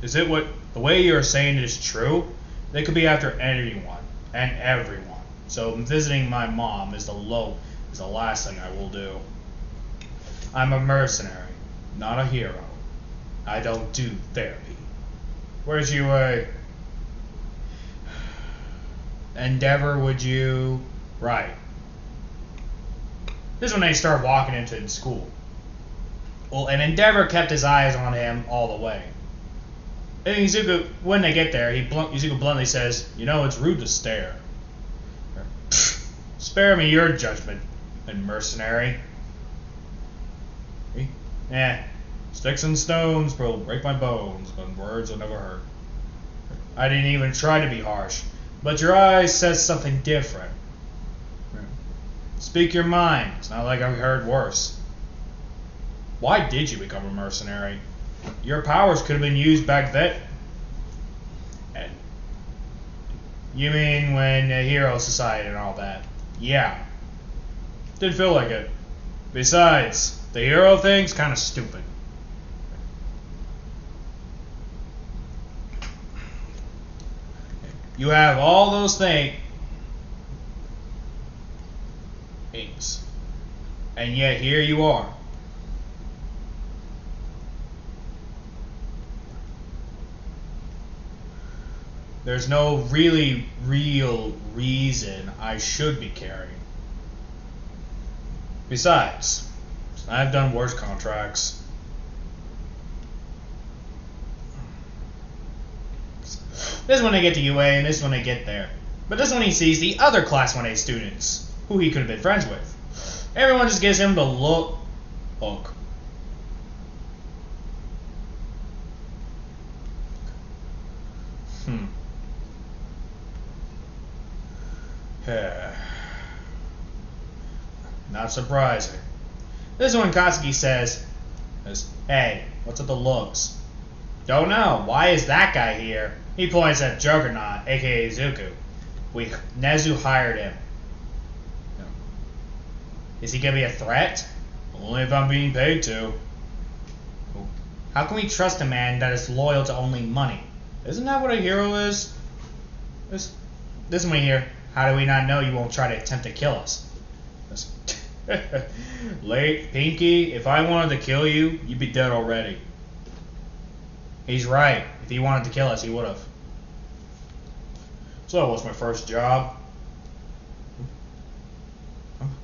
"Is it the way you're saying it is true? They could be after anyone and everyone. So visiting my mom is the last thing I will do. I'm a mercenary, not a hero. I don't do therapy." "Where's UA?" "Endeavor, would you?" "Right." This is when they start walking into school. Well, and Endeavor kept his eyes on him all the way. And Izuku, when they get there, Izuku bluntly says, "It's rude to stare." "Spare me your judgment, and mercenary." "Sticks and stones will break my bones, but words will never hurt." "I didn't even try to be harsh, but your eyes says something different." Speak your mind. It's not like I've heard worse. Why did you become a mercenary? Your powers could have been used back then. And you mean when the Hero Society and all that? Yeah. Didn't feel like it. Besides, the hero thing's kind of stupid. You have all those things, and yet here you are. There's no really real reason I should be carrying. Besides, I've done worse contracts. This one I get to UA and this one I get there. But this one he sees the other Class 1A students, who he could have been friends with. Everyone just gives him the look. Not surprising. This one Katsuki says, hey, what's with the looks? Don't know. Why is that guy here? He points at Juggernaut, aka Zuko. Nezu hired him. Is he gonna be a threat? Only if I'm being paid to. How can we trust a man that is loyal to only money? Isn't that what a hero is? This one here. How do we not know you won't try to attempt to kill us? Late, Pinky, if I wanted to kill you, you'd be dead already. He's right. If he wanted to kill us, he would have. So, what's my first job?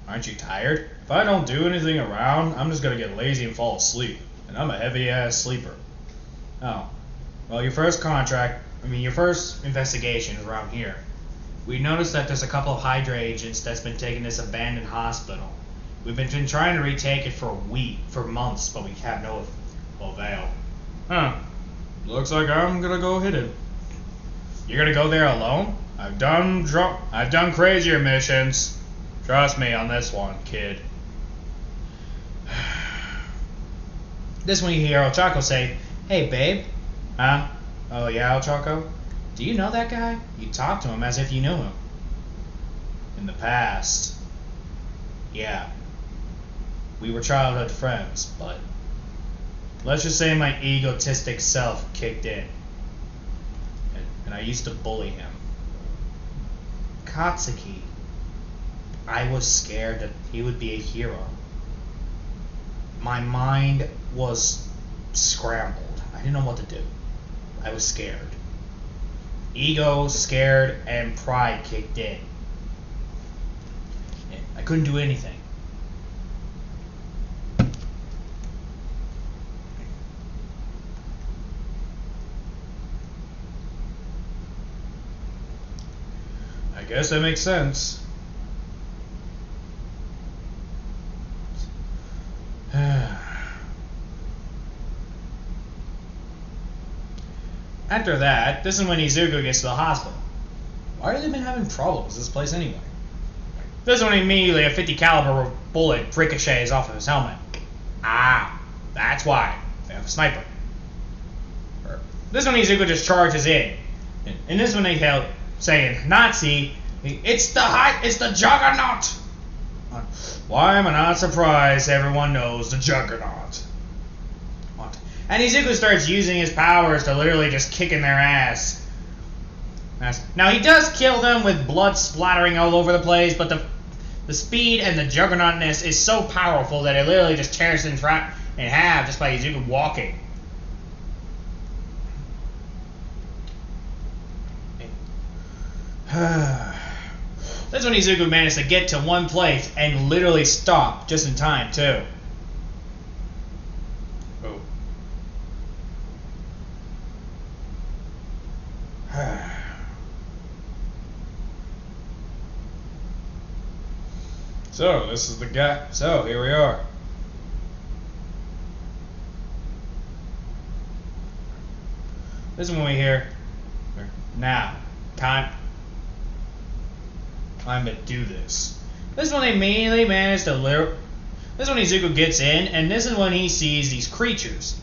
Aren't you tired? If I don't do anything around, I'm just gonna get lazy and fall asleep. And I'm a heavy-ass sleeper. Oh. Well, your first investigation is around here. We noticed that there's a couple of Hydra agents that's been taking this abandoned hospital. We've been trying to retake it for months, but we have no avail. Huh. Looks like I'm gonna go hit it. You're gonna go there alone? I've done crazier missions. Trust me on this one, kid. This one you hear Ochako say, hey babe. Huh? Oh yeah, Ochako? Do you know that guy? You talk to him as if you knew him. In the past. Yeah. We were childhood friends, but let's just say my egotistic self kicked in. And I used to bully him. Katsuki. I was scared that he would be a hero. My mind was scrambled. I didn't know what to do. I was scared. Ego, scared, and pride kicked in. I couldn't do anything. I guess that makes sense. After that, this is when Izuku gets to the hospital. Why have they been having problems with this place anyway? This is when immediately a 50 caliber bullet ricochets off of his helmet. Ah, that's why. They have a sniper. This one Izuku just charges in. And this one they held saying, Nazi, it's the juggernaut! Why am I not surprised everyone knows the juggernaut? And Izuku starts using his powers to literally just kick in their ass. Now he does kill them with blood splattering all over the place, but the speed and the juggernautness is so powerful that it literally just tears them in half just by Izuku walking. That's when Izuku managed to get to one place and literally stop just in time too. So, this is the guy. So, here we are. This is when we hear, now, time to do this. This one they immediately managed to lure. This is when Izuku gets in, and this is when he sees these creatures.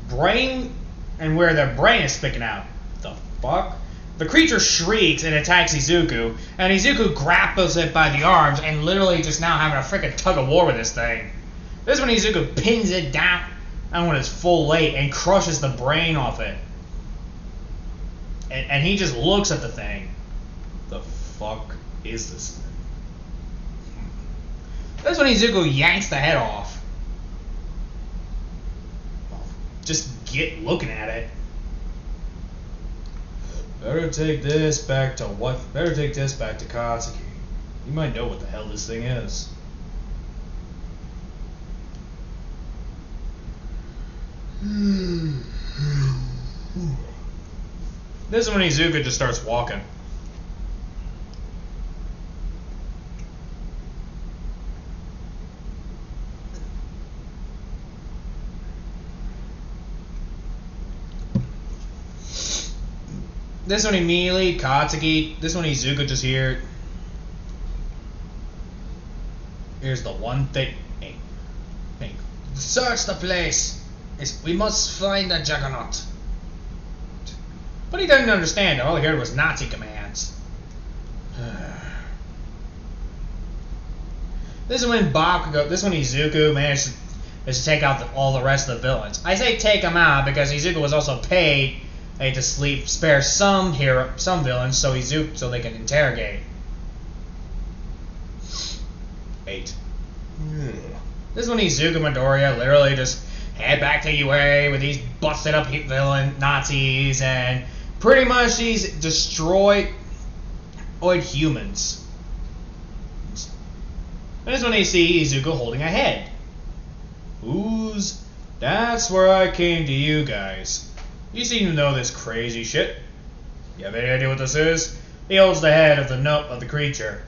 Brain, and where their brain is sticking out. The fuck? The creature shrieks and attacks Izuku, and Izuku grapples it by the arms and literally just now having a freaking tug of war with this thing. This is when Izuku pins it down when it's full weight and crushes the brain off it. And he just looks at the thing. The fuck is this thing? That's when Izuku yanks the head off. Just get looking at it. Better take this back to Katsuki. You might know what the hell this thing is. This is when Izuku just starts walking. This one immediately, Katsuki. This one Izuku just here. Here's the one thing. Hey. Search the place. We must find the juggernaut. But he didn't understand. All he heard was Nazi commands. This is when Izuku managed to take out all the rest of the villains. I say take them out because Izuku was also paid to spare some villains so they can interrogate. 8. This is when Izuku Midoriya literally just head back to UA with these busted up villain Nazis, and pretty much he's destroyed humans. And this is when they see Izuku holding a head. That's where I came to you guys. You seem to know this crazy shit. You have any idea what this is? He holds the head of the creature.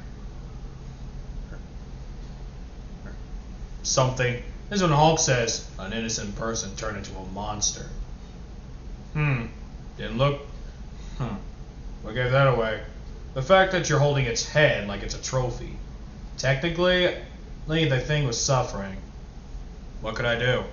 Something. This is when Hulk says, an innocent person turned into a monster. Didn't look. What gave that away? The fact that you're holding its head like it's a trophy. Technically, the thing was suffering. What could I do?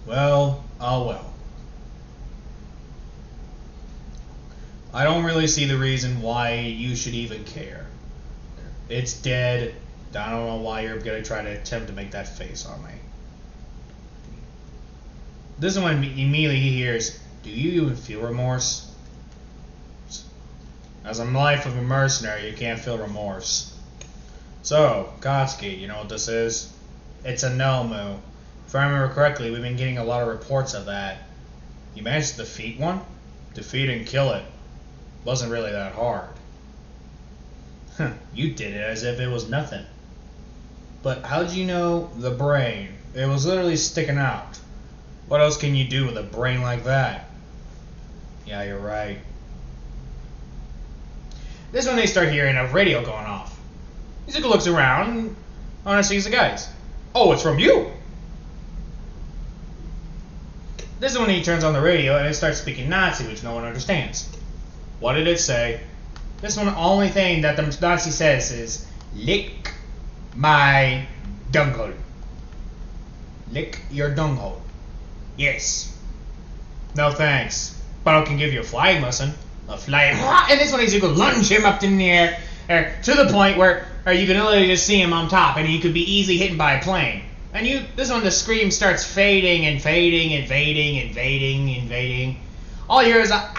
Well, oh well. I don't really see the reason why you should even care. It's dead. I don't know why you're gonna try to attempt to make that face on me. This is when immediately he hears, do you even feel remorse? As a life of a mercenary, you can't feel remorse. So, Katsuki, you know what this is? It's a Nomu. If I remember correctly, we've been getting a lot of reports of that. You managed to defeat one? Defeat and kill it. Wasn't really that hard. You did it as if it was nothing. But how'd you know the brain? It was literally sticking out. What else can you do with a brain like that? Yeah, you're right. This is when they start hearing a radio going off. Izuku looks around and sees the guys. Oh, it's from you! This is when he turns on the radio and it starts speaking Nazi, which no one understands. What did it say? This one, the only thing that the Nazi says is, lick my dunghole. Lick your dunghole. Yes. No thanks. But I can give you a flying lesson. A flying... And this one Izuku lunge him up in the air to the point where you can literally just see him on top and he could be easily hit by a plane. And this one the scream starts fading and fading and fading and fading and fading. All you hear is a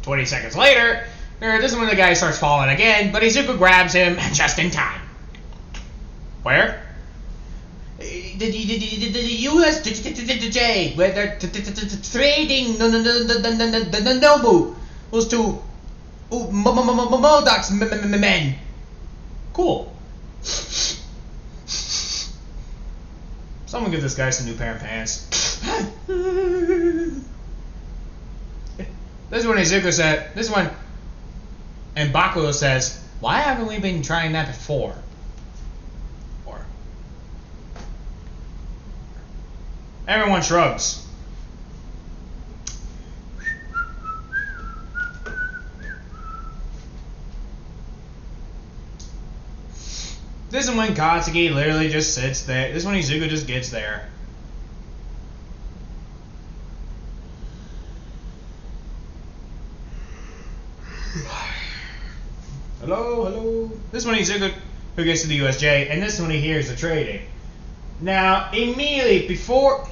20 seconds later, this is when the guy starts falling again, but Izuku grabs him just in time. Where? The USJ, where they're trading the Nobu was to Modok's men. Cool. Someone give this guy some new pair of pants. This is when Izuku said. This is when. And Bakugo says, "Why haven't we been trying that before?" Or. Everyone shrugs. This is when Katsuki literally just sits there. This is when Izuku just gets there. Hello. This is when Izuku who gets to the USJ, and this is when he hears the trading. Now, immediately before,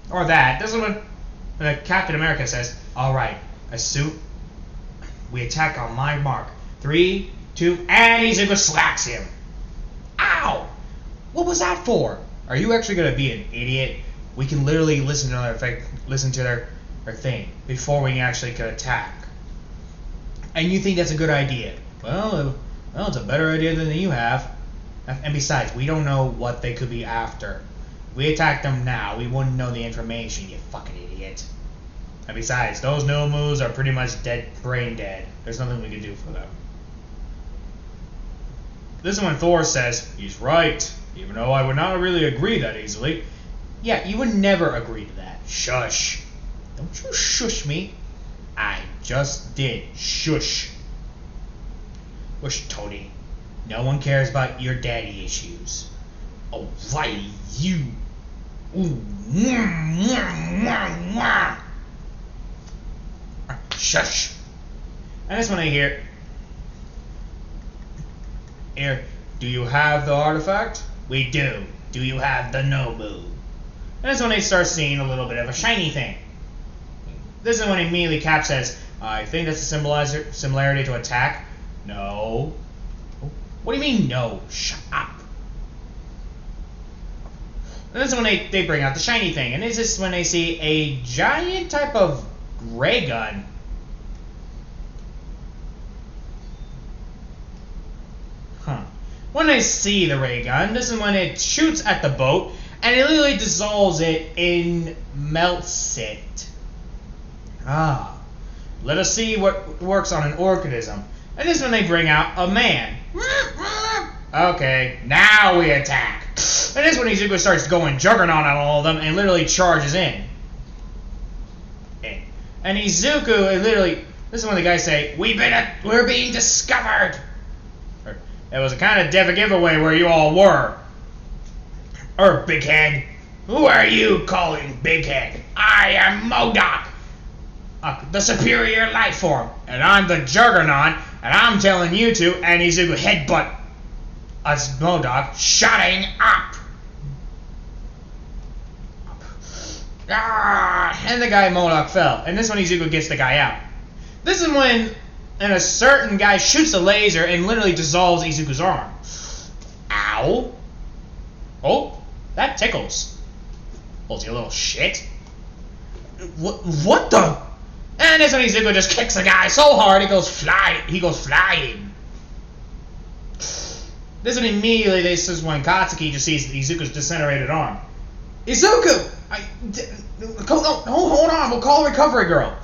or that, this is when Captain America says, "Alright, a suit, we attack on my mark. 3, 2, and Izuku slacks him. Ow! What was that for? Are you actually gonna be an idiot? We can literally listen to their thing before we actually can attack. And you think that's a good idea? Well, it's a better idea than you have. And besides, we don't know what they could be after. If we attack them now, we wouldn't know the information, you fucking idiot. And besides, those no moves are pretty much dead, brain dead. There's nothing we can do for them." This is when Thor says, "He's right, even though I would not really agree that easily." Yeah, you would never agree to that. Shush. Don't you shush me. I just did. Shush. Whoosh, Tony. No one cares about your daddy issues. Alrighty, you. Ooh. Shush. And that's when I hear, "Do you have the artifact?" "We do. Do you have the Nobu?" And that's when they start seeing a little bit of a shiny thing. This is when immediately Cap says, "I think that's a similarity to attack." "No." "What do you mean, no?" "Shut up." And this is when they bring out the shiny thing. And this is when they see a giant type of ray gun. When they see the ray gun, this is when it shoots at the boat, and it literally dissolves it and melts it. Let us see what works on an organism. And this is when they bring out a man. Okay, now we attack. And this is when Izuku starts going juggernaut on all of them and literally charges in. And Izuku literally, this is when the guys say, "We're being discovered." It was a kind of dev giveaway where you all were. Big Head. "Who are you calling Big Head?" "I am MODOK, the superior life form." "And I'm the Juggernaut, and I'm telling you to," and Izuku headbutt us MODOK, shutting up. And the guy MODOK fell. And this is when Izuku gets the guy out. This is when a certain guy shoots a laser and literally dissolves Izuku's arm. Ow. Oh, that tickles. Oh, you little shit. What the? And this when Izuku just kicks the guy so hard he goes flying. This one immediately, this is when Katsuki just sees Izuku's disintegrated arm. "Izuku! Hold on, we'll call a recovery girl."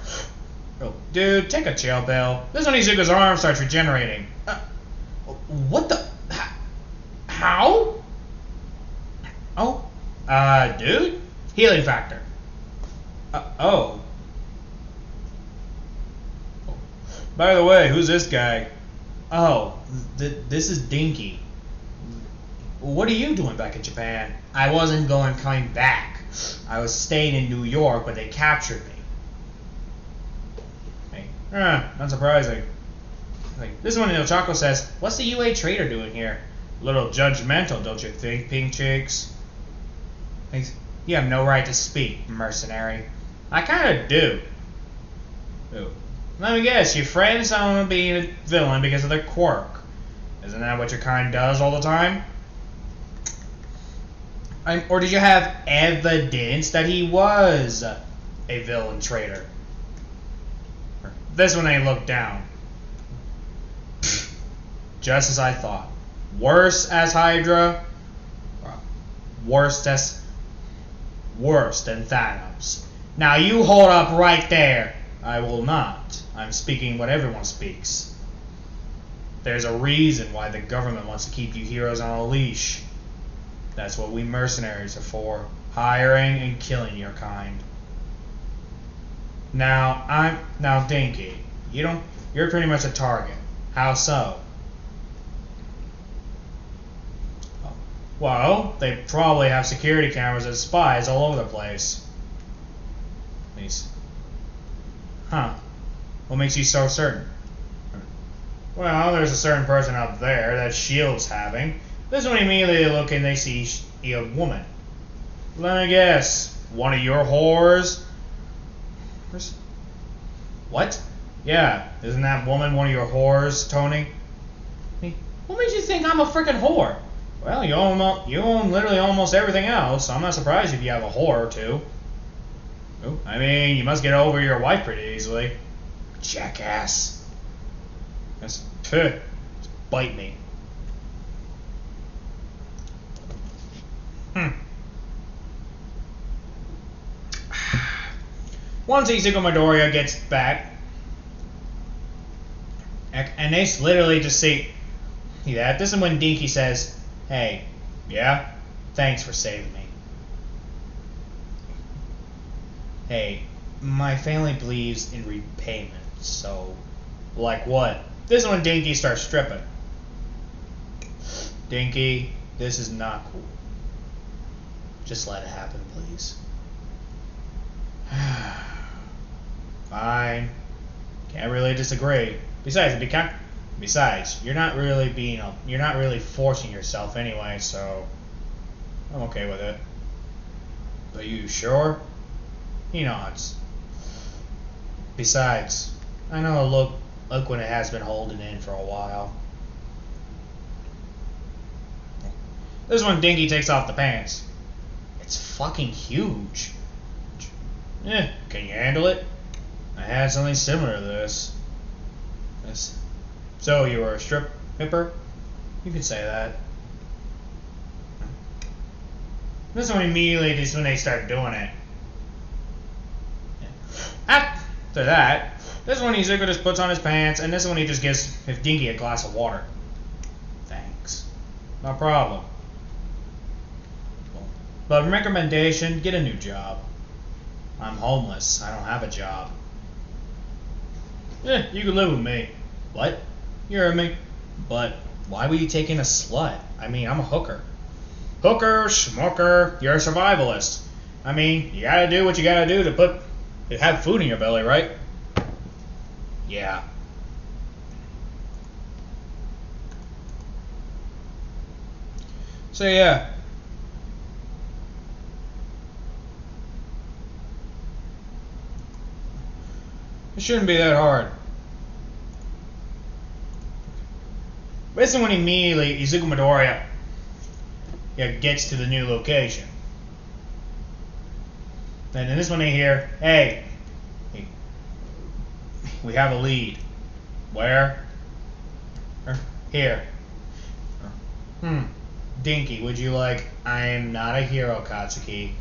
"Oh, dude, take a chill pill." This is when Izuku's arm starts regenerating. What the? How? Oh, dude? Healing factor. Oh. By the way, who's this guy? Oh, this is Dinky. What are you doing back in Japan? I wasn't coming back. I was staying in New York, but they captured me. Hey, not surprising. This is when Ochako says, "What's the UA trader doing here?" "A little judgmental, don't you think, pink cheeks?" "You have no right to speak, mercenary." "I kinda do." "Ooh. Let me guess, your friends someone being a villain because of their quirk. Isn't that what your kind does all the time?" Or did you have evidence that he was a villain traitor? This one I looked down. Just as I thought. Worse as Hydra. Worse than Thanos. Now you hold up right there. I will not. I'm speaking what everyone speaks. There's a reason why the government wants to keep you heroes on a leash. That's what we mercenaries are for. Hiring and killing your kind. Now Dinky, you're pretty much a target. How so? Well, they probably have security cameras and spies all over the place. Huh. What makes you so certain? Well, there's a certain person out there that S.H.I.E.L.D's having. This one immediately look and they see a woman. Let me guess. One of your whores? What? Yeah, isn't that woman one of your whores, Tony? What makes you think I'm a frickin' whore? Well, you own literally almost everything else, so I'm not surprised if you have a whore or two. Oh, I mean, you must get over your wife pretty easily. Jackass. Just bite me. Once Izuku Midoriya gets back, and they literally just see that. This is when Dinky says, "Hey, yeah, thanks for saving me. Hey, my family believes in repayment, so, like what?" This is when Dinky starts stripping. Dinky, this is not cool. Just let it happen, please. Fine. Can't really disagree. Besides, you're not really forcing yourself anyway, so I'm okay with it. Are you sure? He nods. Besides, I know look when it has been holding in for a while. This one Dinky takes off the pants. It's fucking huge. Can you handle it? I had something similar to this. So you were a stripper? You could say that. This one immediately is when they start doing it. After that, this one Izuku just puts on his pants, and this one he just gives Dinky a glass of water. Thanks. No problem. But recommendation, get a new job. I'm homeless. I don't have a job. You can live with me. What? You heard me. But why were you taking a slut? I mean, I'm a hooker. Hooker, schmucker, you're a survivalist. I mean, you gotta do what you gotta do to have food in your belly, right? Yeah. So yeah. It shouldn't be that hard. This is when immediately Izuku Midoriya gets to the new location. And then this one they hear, hey, we have a lead. Where? Here. Dinky, would you like, I am not a hero, Katsuki,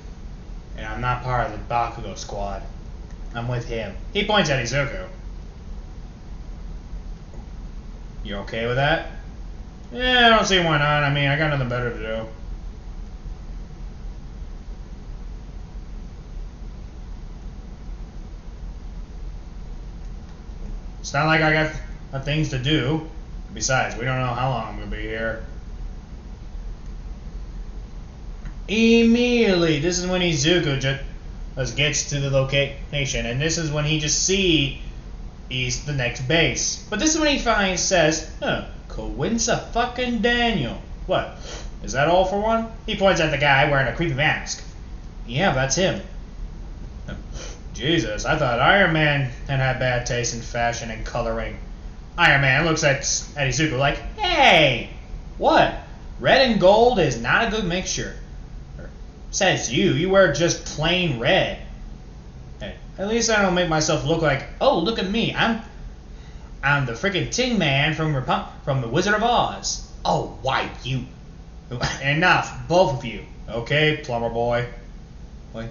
and I'm not part of the Bakugo squad. I'm with him. He points at Izuku. You okay with that? Yeah, I don't see why not. I mean, I got nothing better to do. It's not like I got things to do. Besides, we don't know how long I'm going to be here. Immediately, this is when Izuku just gets to the location, and this is when he just sees the next base. But this is when he finally says, Coinsa fucking Daniel. What? Is that all for one? He points at the guy wearing a creepy mask. Yeah, that's him. Jesus, I thought Iron Man had bad taste in fashion and coloring. Iron Man looks at Izuku like, hey, what? Red and gold is not a good mixture. Says you wear just plain red. Hey, at least I don't make myself look like, oh, look at me, I'm the freaking Tin Man from the Wizard of Oz. Oh, white, you. Enough, both of you. Okay, plumber boy. Wait.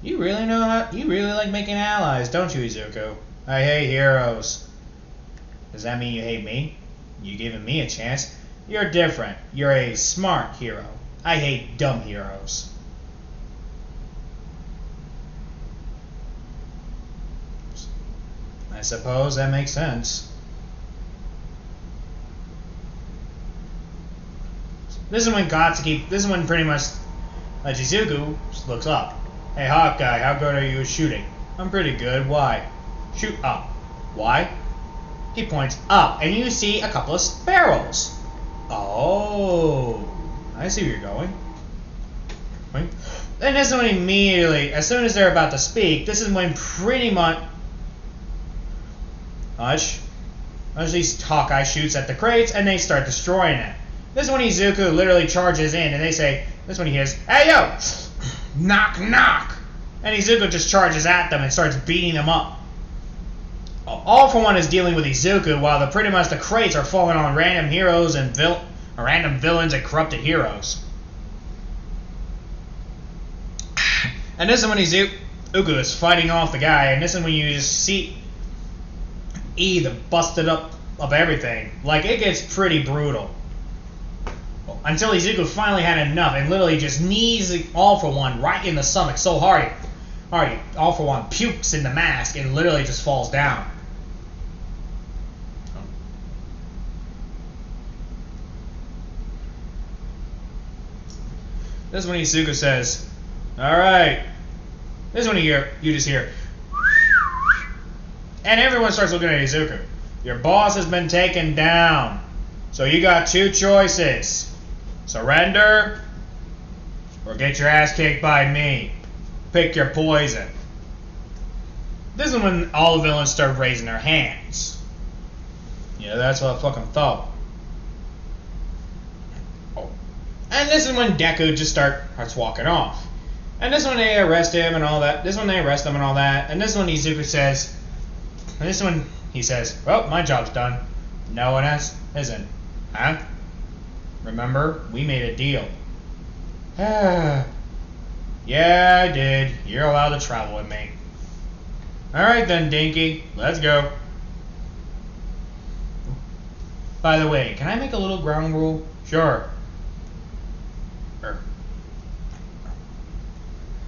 You really know how. You really like making allies, don't you, Izuku? I hate heroes. Does that mean you hate me? You giving me a chance? You're different. You're a smart hero. I hate dumb heroes. I suppose that makes sense. This is when Katsuki. This is when pretty much Izuku looks up. Hey, Hawkeye, how good are you at shooting? I'm pretty good. Why? Shoot up. Why? He points up, and you see a couple of sparrows. Oh, I see where you're going. And this is when immediately, as soon as they're about to speak, this is when pretty much these Hawkeye shoots at the crates, and they start destroying it. This is when Izuku literally charges in, and they say, this is when he hears, hey yo, knock knock, and Izuku just charges at them and starts beating them up. All for One is dealing with Izuku, while pretty much the crates are falling on random heroes and random villains and corrupted heroes. And this is when Izuku is fighting off the guy, and this is when you just see the busted up of everything. Like, it gets pretty brutal. Until Izuku finally had enough and literally just knees All for One right in the stomach so hard. All for One pukes in the mask and literally just falls down. This is when Izuku says, alright. This is when you just hear. And everyone starts looking at Izuku. Your boss has been taken down. So you got two choices. Surrender, or get your ass kicked by me. Pick your poison. This is when all the villains start raising their hands. Yeah, that's what I fucking thought. Oh. And this is when Deku just starts walking off. And this is when they arrest him and all that. This is when they arrest him and all that. And this is when Izuku says, and this is when he says, well, my job's done. No one else isn't. Huh? Remember, we made a deal. Yeah, I did. You're allowed to travel with me. Alright then, Dinky. Let's go. By the way, can I make a little ground rule? Sure.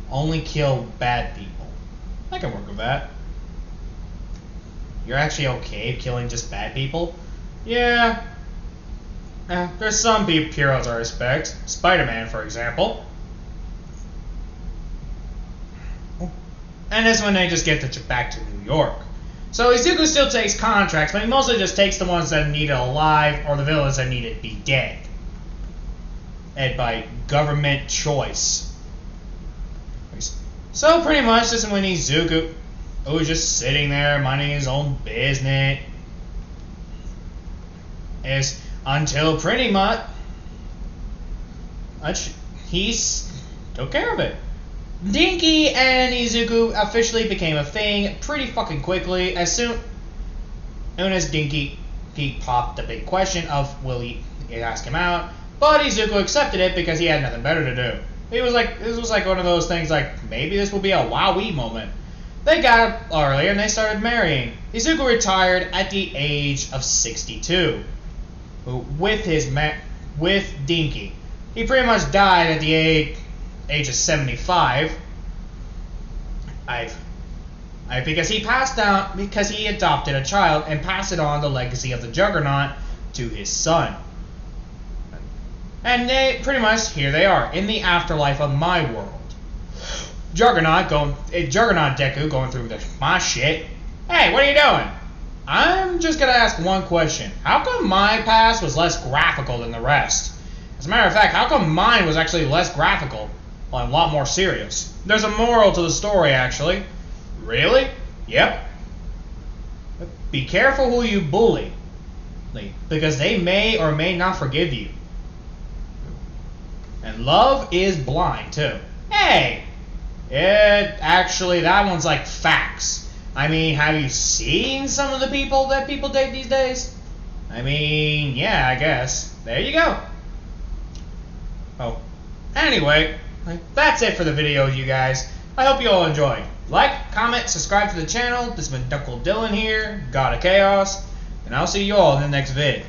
Only kill bad people. I can work with that. You're actually okay killing just bad people? Yeah. There's some heroes I respect. Spider-Man, for example. And this when they just get back to New York. So Izuku still takes contracts, but he mostly just takes the ones that need it alive or the villains that need it to be dead. And by government choice. So pretty much this is when Izuku was just sitting there minding his own business. Until pretty much he's took care of it. Dinky and Izuku officially became a thing pretty fucking quickly. As soon as Dinky popped the big question of will he ask him out, but Izuku accepted it because he had nothing better to do. This was like one of those things like maybe this will be a wowee moment. They got up earlier and they started marrying. Izuku retired at the age of 62. With Dinky. He pretty much died at the age of 75. Because he adopted a child and passed it on the legacy of the Juggernaut to his son. And they pretty much here they are in the afterlife of my world. Juggernaut Deku going through my shit. Hey, what are you doing? I'm just gonna ask one question. How come my past was less graphical than the rest? As a matter of fact, how come mine was actually less graphical and a lot more serious? There's a moral to the story, actually. Really? Yep. Be careful who you bully, because they may or may not forgive you. And love is blind, too. Hey! That one's like facts. I mean, have you seen some of the people that people date these days? I mean, yeah, I guess. There you go. Oh. Anyway, that's it for the video, you guys. I hope you all enjoyed. Like, comment, subscribe to the channel. This has been Duckle Dylan here, God of Chaos, and I'll see you all in the next vid.